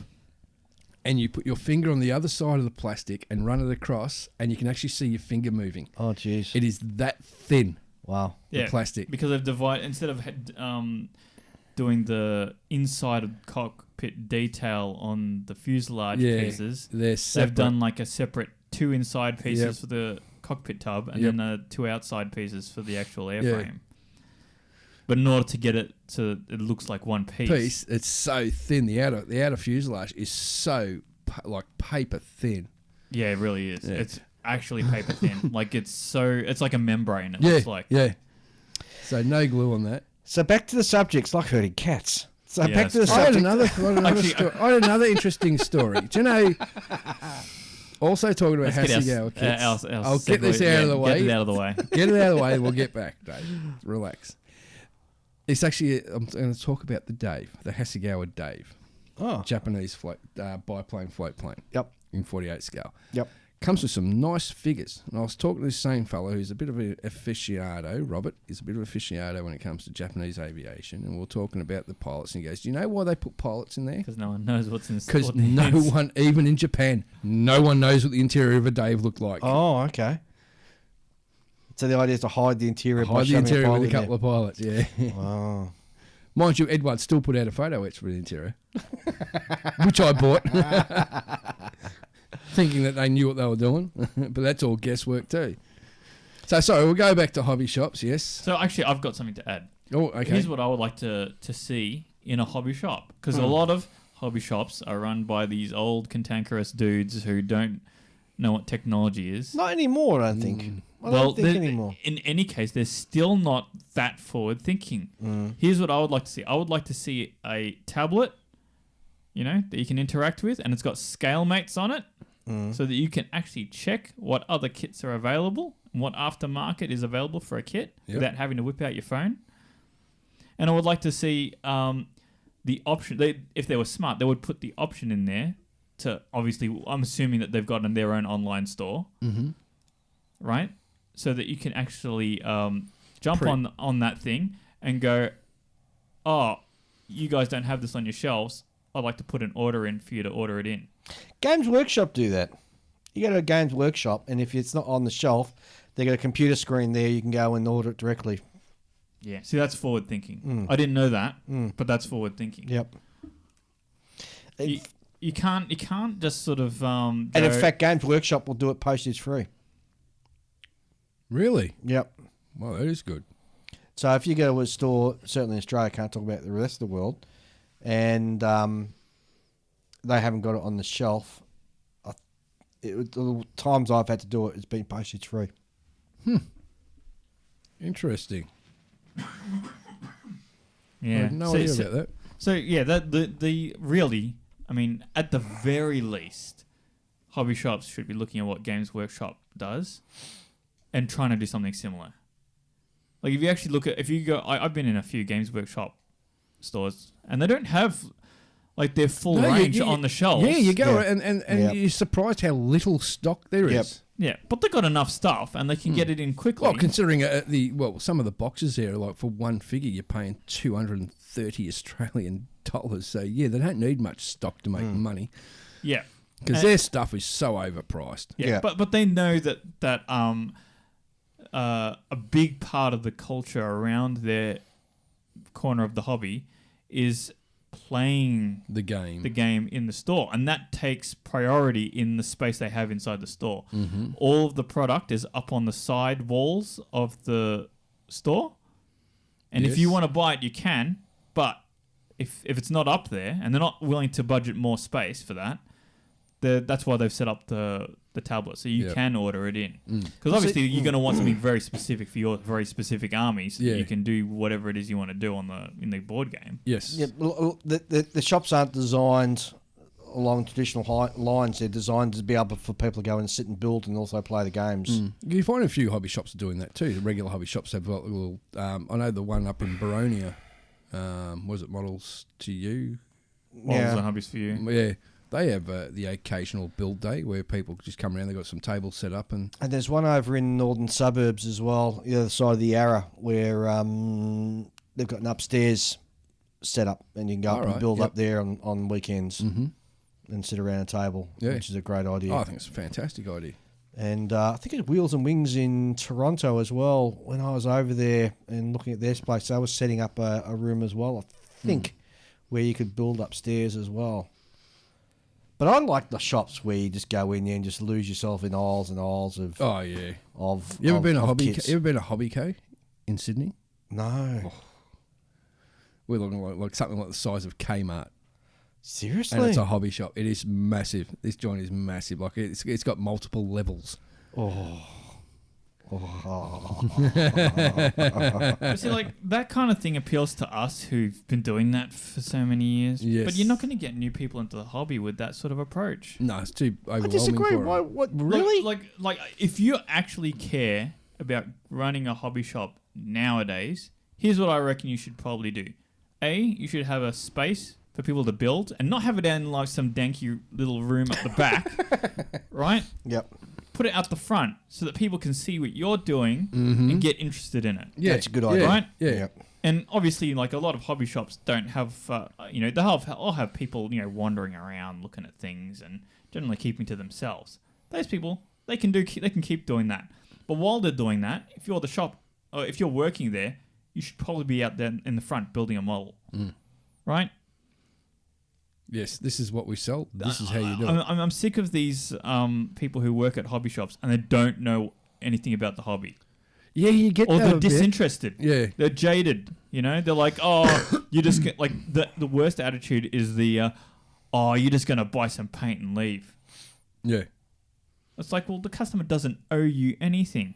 Speaker 2: and you put your finger on the other side of the plastic and run it across, and you can actually see your finger moving.
Speaker 4: Oh, jeez.
Speaker 2: It is that thin.
Speaker 4: Wow.
Speaker 2: The plastic.
Speaker 3: Because they've divided, instead of doing the inside of cockpit detail on the fuselage pieces, they've done like a separate 2 inside pieces for the cockpit tub and then 2 outside pieces for the actual airframe. Yeah. But in order to get it to, it looks like one piece.
Speaker 2: It's so thin. The outer fuselage is so like paper thin.
Speaker 3: Yeah, it really is. Yeah. It's actually paper thin. Like it's like a membrane. It looks like.
Speaker 2: Yeah. So no glue on that.
Speaker 4: So back to the subject. It's like herding cats. So back to the
Speaker 2: subject.
Speaker 4: I
Speaker 2: had another interesting story. Do you know? Also talking about Hasegawa kits. I'll get this out of the way.
Speaker 3: Get it out of the way.
Speaker 2: Get it out of the way. We'll get back, Dave. Relax. It's actually, I'm going to talk about the Hasegawa Dave.
Speaker 4: Oh.
Speaker 2: Japanese biplane float plane.
Speaker 4: Yep.
Speaker 2: In 48 scale.
Speaker 4: Yep.
Speaker 2: Comes with some nice figures. And I was talking to this same fellow who's a bit of an aficionado. Robert is a bit of an aficionado when it comes to Japanese aviation. And we're talking about the pilots. And he goes, do you know why they put pilots in there?
Speaker 3: Because no one knows what's in.
Speaker 2: Because no one, even in Japan, no one knows what the interior of a Dave looked like.
Speaker 4: Oh, okay. So the idea is to hide the interior.
Speaker 2: Hide the interior with a couple of pilots, yeah.
Speaker 4: Oh.
Speaker 2: Mind you, Edward still put out a photo etch for the interior, which I bought, thinking that they knew what they were doing. But that's all guesswork too. So, sorry, we'll go back to hobby shops, yes.
Speaker 3: So, actually, I've got something to add.
Speaker 2: Oh, okay.
Speaker 3: Here's what I would like to see in a hobby shop. Because a lot of hobby shops are run by these old cantankerous dudes who don't know what technology is.
Speaker 4: Not anymore, I don't think. I don't think anymore.
Speaker 3: In any case, they're still not that forward thinking. Here's what I would like to see. I would like to see a tablet, that you can interact with, and it's got scale mates on it, so that you can actually check what other kits are available and what aftermarket is available for a kit without having to whip out your phone. And I would like to see the option. If they were smart, they would put the option in there to, obviously, I'm assuming that they've got in their own online store, right? So that you can actually jump on that thing and go, oh, you guys don't have this on your shelves. I'd like to put an order in for you to order it in.
Speaker 4: Games Workshop do that. You go to a Games Workshop, and if it's not on the shelf, they got a computer screen there. You can go and order it directly.
Speaker 3: Yeah, see, that's forward thinking. I didn't know that, but that's forward thinking.
Speaker 4: Yep.
Speaker 3: You can't just sort of.
Speaker 4: And in fact, Games Workshop will do it postage free.
Speaker 2: Really?
Speaker 4: Yep.
Speaker 2: Well, that is good.
Speaker 4: So if you go to a store, certainly in Australia, I can't talk about the rest of the world, and they haven't got it on the shelf, the times I've had to do it, it's been postage free.
Speaker 2: Interesting.
Speaker 3: Yeah.
Speaker 2: I had no idea about that.
Speaker 3: So yeah, the really, I mean, at the very least, hobby shops should be looking at what Games Workshop does and trying to do something similar. Like if you actually look at, I've been in a few Games Workshop stores and they don't have like their full range on the shelves.
Speaker 2: Yeah, you go and you're surprised how little stock there is.
Speaker 3: Yeah, but they've got enough stuff and they can get it in quickly.
Speaker 2: Well, considering some of the boxes there, like for one figure, you're paying 230 Australian dollars. So yeah, they don't need much stock to make money.
Speaker 3: Yeah,
Speaker 2: because their stuff is so overpriced.
Speaker 3: Yeah. But they know that a big part of the culture around their corner of the hobby is playing
Speaker 2: the
Speaker 3: game in the store, and that takes priority in the space they have inside the store. All of the product is up on the side walls of the store, and if you want to buy it, you can, but if it's not up there and they're not willing to budget more space for that, that's why they've set up the tablet, so you can order it in. Because obviously you're going to want something very specific for your very specific army, so that you can do whatever it is you want to do in the board game.
Speaker 2: Yes.
Speaker 4: Yeah, the shops aren't designed along traditional lines. They're designed to be able for people to go and sit and build and also play the games.
Speaker 2: You find a few hobby shops are doing that too. The regular hobby shops have got little. I know the one up in Baronia. Was it Models to You?
Speaker 3: Models and Hobbies for You.
Speaker 2: Yeah. They have the occasional build day where people just come around. They've got some tables set up. And
Speaker 4: there's one over in northern suburbs as well, the other side of the Yarra, where they've got an upstairs set up and you can go up and build up there on weekends and sit around a table, which is a great idea.
Speaker 2: Oh, I think it's a fantastic idea.
Speaker 4: And I think it's Wheels and Wings in Toronto as well. When I was over there and looking at their place, they were setting up a room as well, I think, where you could build upstairs as well. But I like the shops where you just go in there and just lose yourself in aisles and aisles of.
Speaker 2: Oh yeah.
Speaker 4: You ever been
Speaker 2: a hobby co in Sydney?
Speaker 4: No.
Speaker 2: Oh. We're looking like something like the size of Kmart.
Speaker 4: Seriously?
Speaker 2: And it's a hobby shop. It is massive. This joint is massive. Like it's got multiple levels.
Speaker 3: See, like that kind of thing appeals to us who've been doing that for so many years.
Speaker 2: Yes.
Speaker 3: But you're not going to get new people into the hobby with that sort of approach.
Speaker 2: No, it's too overwhelming.
Speaker 4: I disagree.
Speaker 2: For
Speaker 4: What really?
Speaker 3: Like if you actually care about running a hobby shop nowadays, here's what I reckon you should probably do. You should have a space for people to build and not have it in like some danky little room at the back, right?
Speaker 4: Yep.
Speaker 3: Put it out the front so that people can see what you're doing and get interested in it.
Speaker 2: Yeah,
Speaker 4: That's a good idea.
Speaker 3: Right?
Speaker 2: Yeah.
Speaker 4: Yep.
Speaker 3: And obviously, like a lot of hobby shops don't have, they'll have people, wandering around looking at things and generally keeping to themselves. Those people, they can keep doing that. But while they're doing that, if you're the shop, or if you're working there, you should probably be out there in the front building a model, right?
Speaker 2: Yes, this is what we sell. This is how you do it.
Speaker 3: I'm sick of these people who work at hobby shops and they don't know anything about the hobby.
Speaker 2: Yeah, you get
Speaker 3: Or
Speaker 2: that
Speaker 3: they're
Speaker 2: a bit.
Speaker 3: disinterested.
Speaker 2: Yeah.
Speaker 3: They're jaded. They're like, oh, you just get like the worst attitude is the, oh, you're just gonna buy some paint and leave.
Speaker 2: Yeah.
Speaker 3: It's like, well, the customer doesn't owe you anything.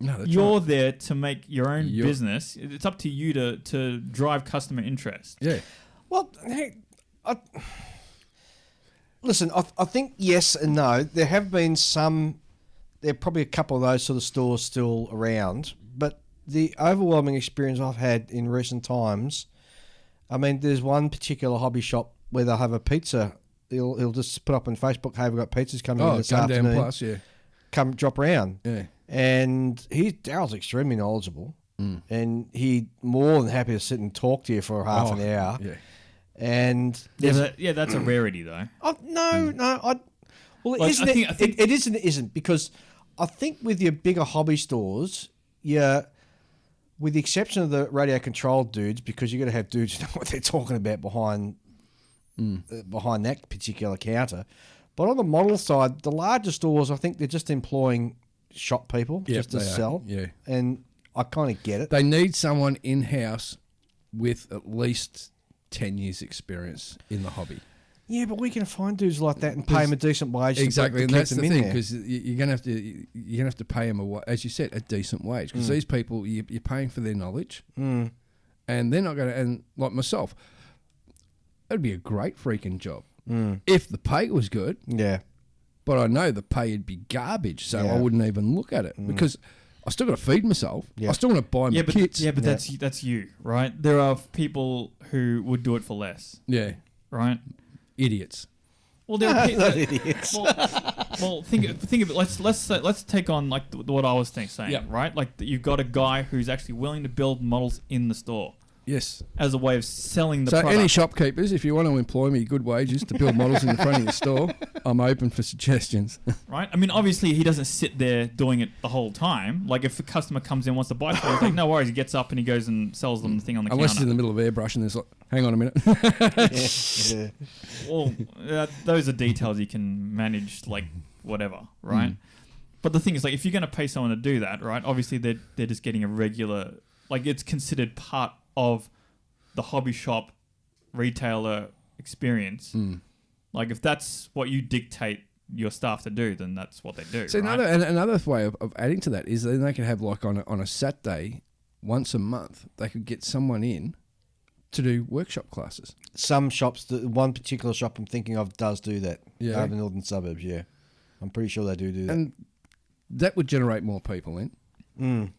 Speaker 2: No, that's
Speaker 3: You're
Speaker 2: right.
Speaker 3: there to make your own business. It's up to you to drive customer interest.
Speaker 2: Yeah.
Speaker 4: Well, hey, listen, I think yes and no. There have been some, there are probably a couple of those sort of stores still around, but the overwhelming experience I've had in recent times, I mean, there's one particular hobby shop where they'll have a pizza. He'll just put up on Facebook, hey, we've got pizzas coming in this
Speaker 2: Gundam
Speaker 4: afternoon.
Speaker 2: Plus, yeah.
Speaker 4: Come drop around.
Speaker 2: Yeah.
Speaker 4: And Daryl's extremely knowledgeable, and he more than happy to sit and talk to you for half an hour.
Speaker 2: Yeah.
Speaker 4: And
Speaker 3: That's a rarity though.
Speaker 4: Well,
Speaker 3: Like,
Speaker 4: isn't
Speaker 3: I
Speaker 4: it?
Speaker 3: think-
Speaker 4: It isn't. It isn't, because I think with your bigger hobby stores, with the exception of the radio controlled dudes, because you got to have dudes who know what they're talking about behind that particular counter. But on the model side, the larger stores, I think they're just employing shop people just to
Speaker 2: they are.
Speaker 4: sell.
Speaker 2: Yeah.
Speaker 4: And I kind of get it.
Speaker 2: They need someone in-house with at least 10 years experience in the hobby.
Speaker 4: Yeah, but we can find dudes like that and pay them a decent wage.
Speaker 2: Exactly,
Speaker 4: to
Speaker 2: and
Speaker 4: keep
Speaker 2: that's
Speaker 4: them
Speaker 2: the
Speaker 4: in
Speaker 2: thing,
Speaker 4: there.
Speaker 2: because you're gonna have to pay them as you said, a decent wage, because these people you're paying for their knowledge, and they're not going to. And like myself, it'd be a great freaking job if the pay was good.
Speaker 4: Yeah.
Speaker 2: But I know the pay would be garbage, so
Speaker 4: Yeah.
Speaker 2: I wouldn't even look at it because I still got to feed myself.
Speaker 4: Yeah.
Speaker 2: I still want to buy my kits.
Speaker 3: But that's you, right? There are people who would do it for less,
Speaker 2: Yeah,
Speaker 3: right?
Speaker 2: idiots.
Speaker 3: Well, there are
Speaker 4: Not idiots.
Speaker 3: well, think of it. Let's take on like what I was saying,
Speaker 2: Yep.
Speaker 3: right? Like you've got a guy who's actually willing to build models in the store
Speaker 2: Yes.
Speaker 3: as a way of selling the
Speaker 2: So
Speaker 3: product.
Speaker 2: any shopkeepers, if you want to employ me, good wages to build models in the front of your store, I'm open for suggestions.
Speaker 3: Right? I mean, obviously, he doesn't sit there doing it the whole time. Like, if a customer comes in and wants to buy something, he's like, no worries. He gets up and he goes and sells them the thing on the
Speaker 2: Unless it's in
Speaker 3: counter.
Speaker 2: the middle of airbrush and there's like, hang on a minute.
Speaker 4: Yeah.
Speaker 3: Well, those are details you can manage, like, whatever, right? But the thing is, like, if you're going to pay someone to do that, right, obviously they're just getting a regular... Like, it's considered part of the hobby shop retailer experience. Like, if that's what you dictate your staff to do, then that's what they do.
Speaker 2: So
Speaker 3: right?
Speaker 2: another way of adding to that is then they could have like on a Saturday, once a month, they could get someone in to do workshop classes.
Speaker 4: Some shops, one particular shop I'm thinking of does do that.
Speaker 2: Yeah.
Speaker 4: Over in the northern suburbs, yeah. I'm pretty sure they do that.
Speaker 2: And that would generate more people in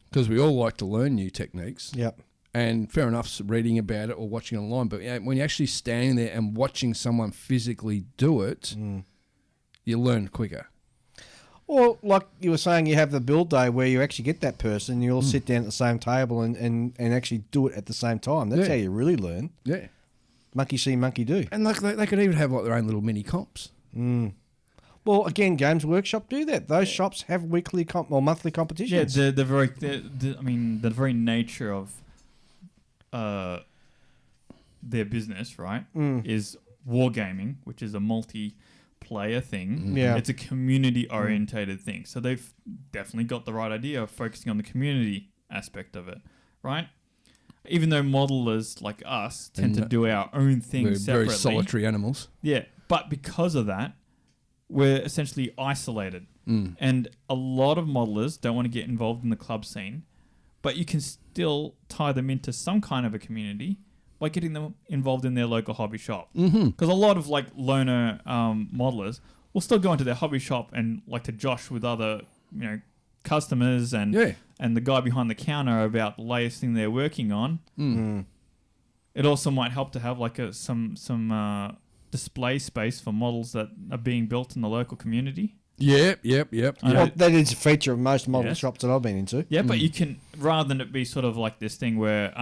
Speaker 2: because we all like to learn new techniques.
Speaker 4: Yep.
Speaker 2: And fair enough, reading about it or watching it online. But when you're actually standing there and watching someone physically do it, you learn quicker.
Speaker 4: Or like you were saying, you have the build day where you actually get that person, you all sit down at the same table and actually do it at the same time. That's
Speaker 2: Yeah.
Speaker 4: how you really learn.
Speaker 2: Yeah.
Speaker 4: Monkey see, monkey do.
Speaker 2: And like they could even have like their own little mini comps.
Speaker 4: Well, again, Games Workshop do that. Those shops have weekly or monthly
Speaker 3: Yeah,
Speaker 4: competitions.
Speaker 3: the very nature of their business, right, is wargaming, which is a multiplayer thing.
Speaker 4: Yeah.
Speaker 3: It's a community-orientated thing. So they've definitely got the right idea of focusing on the community aspect of it, right? Even though modelers like us tend to do our own thing
Speaker 2: We're
Speaker 3: separately.
Speaker 2: very solitary animals.
Speaker 3: Yeah, but because of that, we're essentially isolated. And a lot of modelers don't want to get involved in the club scene, but you can still tie them into some kind of a community by getting them involved in their local hobby shop. Because a lot of like loner modelers will still go into their hobby shop and like to josh with other, customers and
Speaker 2: Yeah.
Speaker 3: and the guy behind the counter about the latest thing they're working on. it also might help to have like some display space for models that are being built in the local community.
Speaker 2: Yep.
Speaker 4: Well, that is a feature of most model
Speaker 3: Yes.
Speaker 4: shops that I've been into.
Speaker 3: Yeah, but you can, rather than it be sort of like this thing where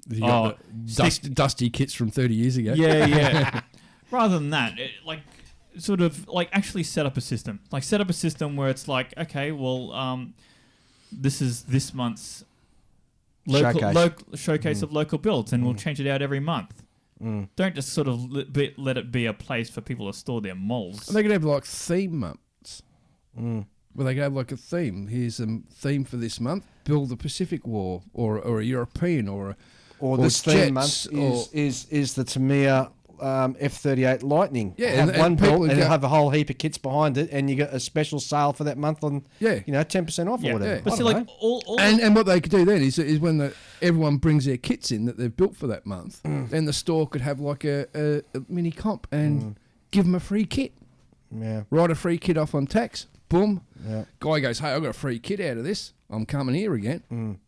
Speaker 2: You got the dusty kits from 30 years ago.
Speaker 3: yeah. Rather than that, sort of like actually set up a system. Like set up a system where it's like, okay, well, this is this month's showcase of local builds, and we'll change it out every month. Don't just sort of let it be a place for people to store their models.
Speaker 2: And they could have like theme months. Where they could have like a theme. Here's a theme for this month. Build the Pacific War, or a European, or
Speaker 4: this theme
Speaker 2: jets,
Speaker 4: month is the Tamiya F-38 Lightning.
Speaker 2: Yeah,
Speaker 4: have one
Speaker 2: people
Speaker 4: built
Speaker 2: would
Speaker 4: and
Speaker 2: go-
Speaker 4: have a whole heap of kits behind it, and you get a special sale for that month on 10% off or whatever.
Speaker 3: But
Speaker 4: I
Speaker 3: see,
Speaker 4: don't
Speaker 3: like
Speaker 4: know.
Speaker 3: all
Speaker 2: And what they could do then is when everyone brings their kits in that they've built for that month, then the store could have like a mini comp and give them a free kit.
Speaker 4: Yeah.
Speaker 2: Write a free kit off on tax. Boom.
Speaker 4: Yeah.
Speaker 2: Guy goes, hey, I got a free kit out of this. I'm coming here again.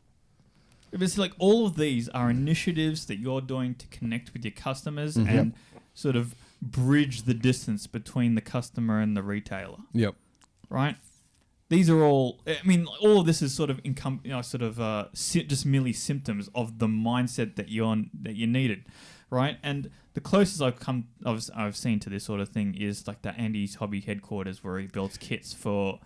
Speaker 3: It's like all of these are initiatives that you're doing to connect with your customers and sort of bridge the distance between the customer and the retailer,
Speaker 2: Yep.
Speaker 3: right? These are all. I mean, all of this is sort of just merely symptoms of the mindset that you needed, right? And the closest I've seen to this sort of thing is like the Andy's Hobby headquarters where he builds kits for.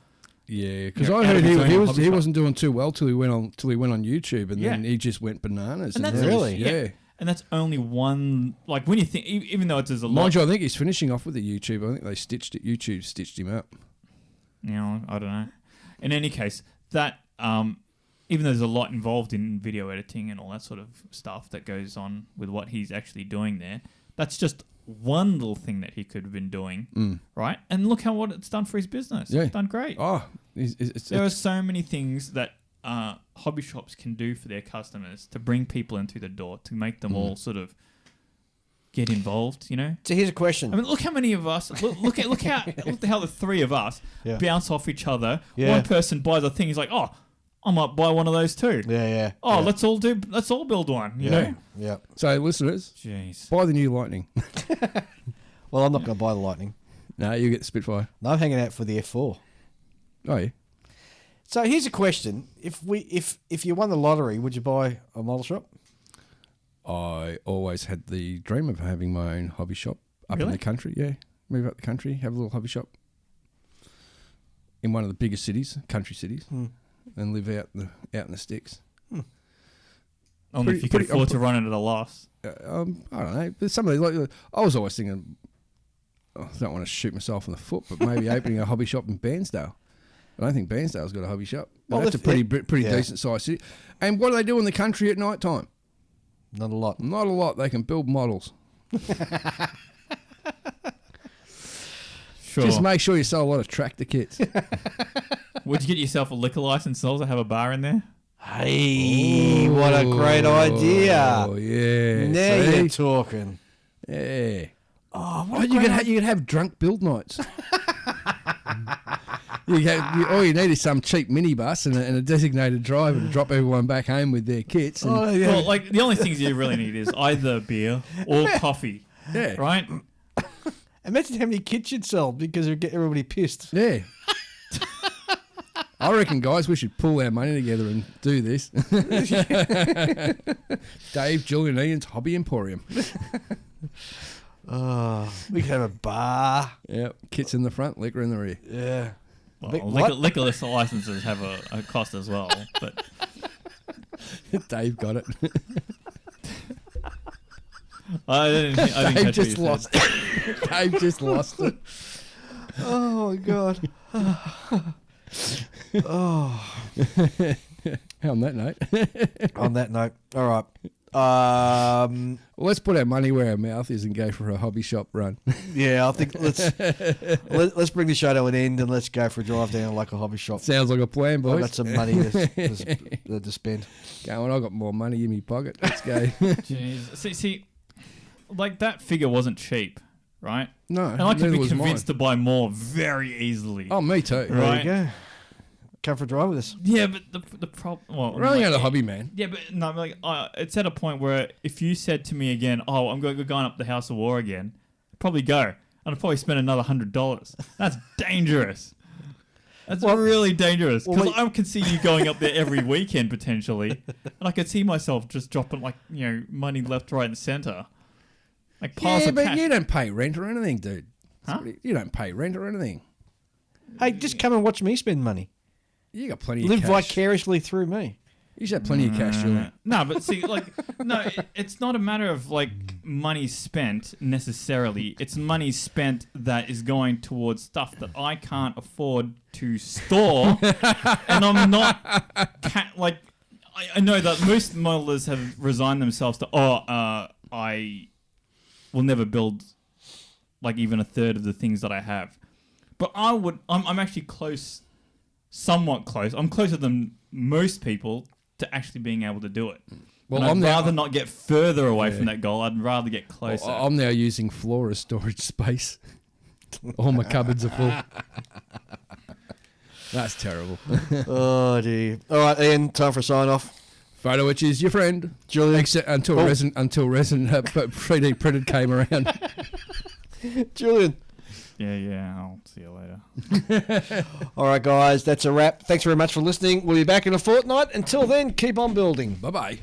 Speaker 2: Yeah, because
Speaker 3: Yeah,
Speaker 2: I
Speaker 3: out
Speaker 2: heard
Speaker 3: of his own
Speaker 2: he
Speaker 3: hobby
Speaker 2: wasn't doing too well till he went on YouTube, and then he just went bananas.
Speaker 3: And that's
Speaker 4: Really?
Speaker 2: Yeah.
Speaker 3: And that's only one. Like when you think, even though there's a lot.
Speaker 2: Mind you, I think he's finishing off with the YouTube. I think they stitched it. YouTube stitched him up.
Speaker 3: You know, I don't know. In any case, that even though there's a lot involved in video editing and all that sort of stuff that goes on with what he's actually doing there, that's just one little thing that he could have been doing, right? And look what it's done for his business.
Speaker 2: Yeah.
Speaker 3: It's done great.
Speaker 2: Oh,
Speaker 3: There are so many things that hobby shops can do for their customers to bring people in through the door, to make them all sort of get involved, you know?
Speaker 4: So here's a question.
Speaker 3: I mean, look how many of us. Look how the three of us bounce off each other.
Speaker 4: Yeah.
Speaker 3: One person buys a thing. He's like, "Oh, I might buy one of those too."
Speaker 4: Yeah.
Speaker 3: Oh, let's all build one. You know?
Speaker 4: Yeah.
Speaker 2: So listeners,
Speaker 3: Jeez.
Speaker 2: buy the new Lightning.
Speaker 4: Well, I'm not going to buy the Lightning.
Speaker 2: No, you get the Spitfire.
Speaker 4: No, I'm hanging out for the F4.
Speaker 2: Oh yeah.
Speaker 4: So here's a question: if you won the lottery, would you buy a model shop?
Speaker 2: I always had the dream of having my own hobby shop up in the country. Yeah, move up the country, have a little hobby shop in one of the biggest cities, country cities, and live out in the sticks.
Speaker 3: Only if you could afford to run it at a loss.
Speaker 2: I don't know. But somebody like I was always thinking, I don't want to shoot myself in the foot, but maybe opening a hobby shop in Bairnsdale. I don't think Bairnsdale's got a hobby shop.
Speaker 4: Well,
Speaker 2: That's a pretty decent sized city. And what do they do in the country at night time?
Speaker 4: Not a lot.
Speaker 2: Not a lot. They can build models.
Speaker 3: Sure.
Speaker 2: Just make sure you sell a lot of tractor kits.
Speaker 3: Would you get yourself a liquor license and also have a bar in there?
Speaker 4: Hey, what a great idea!
Speaker 2: Oh yeah.
Speaker 4: Now
Speaker 2: See?
Speaker 4: you're talking.
Speaker 2: Yeah.
Speaker 4: Oh,
Speaker 2: You could have drunk build nights. All you need is some cheap minibus and a designated driver to drop everyone back home with their kits. And,
Speaker 3: Well, like the only things you really need is either beer or coffee.
Speaker 2: Yeah.
Speaker 3: Right?
Speaker 4: Imagine how many kits you'd sell because it'd get everybody pissed.
Speaker 2: Yeah. I reckon, guys, we should pull our money together and do this. Dave, Julian, Ian's Hobby Emporium.
Speaker 4: Oh, we could have a bar.
Speaker 2: Yep. Kits in the front, liquor in the rear.
Speaker 4: Yeah.
Speaker 3: Well,
Speaker 4: What?
Speaker 3: liquor licenses have a cost as well, but
Speaker 2: Dave got it.
Speaker 3: I didn't
Speaker 2: Dave
Speaker 3: catch
Speaker 2: just
Speaker 3: what you
Speaker 2: lost
Speaker 3: said.
Speaker 2: it. Dave just lost it.
Speaker 4: Oh, God. Oh.
Speaker 2: On that note.
Speaker 4: On that note, all right.
Speaker 2: Well, let's put our money where our mouth is and go for a hobby shop run.
Speaker 4: Yeah, I think let's bring the show to an end and let's go for a drive down like a hobby shop.
Speaker 2: Sounds like a plan,
Speaker 4: I've
Speaker 2: boys.
Speaker 4: got some money to spend.
Speaker 2: Go on, I've got more money in my pocket. Let's go.
Speaker 3: Jeez. See, like that figure wasn't cheap, right?
Speaker 2: No,
Speaker 3: And I could
Speaker 2: neither
Speaker 3: be
Speaker 2: was
Speaker 3: convinced
Speaker 2: mine.
Speaker 3: to buy more very easily.
Speaker 2: Oh, me too.
Speaker 4: There
Speaker 3: Right.
Speaker 4: you go. come for a drive with us.
Speaker 3: Yeah, but the problem. Well,
Speaker 2: We're only on a hobby, man.
Speaker 3: Yeah, but no, like it's at a point where if you said to me again, "Oh, I'm going up the House of War again," I'd probably go, and I'd probably spend another $100. That's dangerous. That's really dangerous because I can see you going up there every weekend potentially, and I could see myself just dropping money left, right, and centre, like piles
Speaker 2: Yeah,
Speaker 3: of
Speaker 2: but
Speaker 3: cash.
Speaker 2: you don't pay rent or anything, dude.
Speaker 3: Huh?
Speaker 2: You don't pay rent or anything.
Speaker 4: Hey, just come and watch me spend money.
Speaker 2: You got plenty of
Speaker 4: Live
Speaker 2: cash.
Speaker 4: vicariously through me.
Speaker 2: You should have plenty of cash, Julian.
Speaker 3: No, but see, it's not a matter of money spent necessarily. It's money spent that is going towards stuff that I can't afford to store, and I'm not I know that most modelers have resigned themselves to I will never build even a third of the things that I have, but I'm actually close, somewhat close. I'm closer than most people to actually being able to do it.
Speaker 2: Well,
Speaker 3: I'd rather not get further away from that goal. I'd rather get closer.
Speaker 2: I'm now using floor as storage space. All my cupboards are full. That's terrible.
Speaker 4: Oh, dear. All right, Ian, time for a sign-off.
Speaker 2: Photo which is your friend.
Speaker 4: Julian.
Speaker 2: Except until resin 3D printed came around.
Speaker 4: Julian.
Speaker 3: Yeah, I'll see you later.
Speaker 4: All right, guys, that's a wrap. Thanks very much for listening. We'll be back in a fortnight. Until then, keep on building.
Speaker 2: Bye-bye.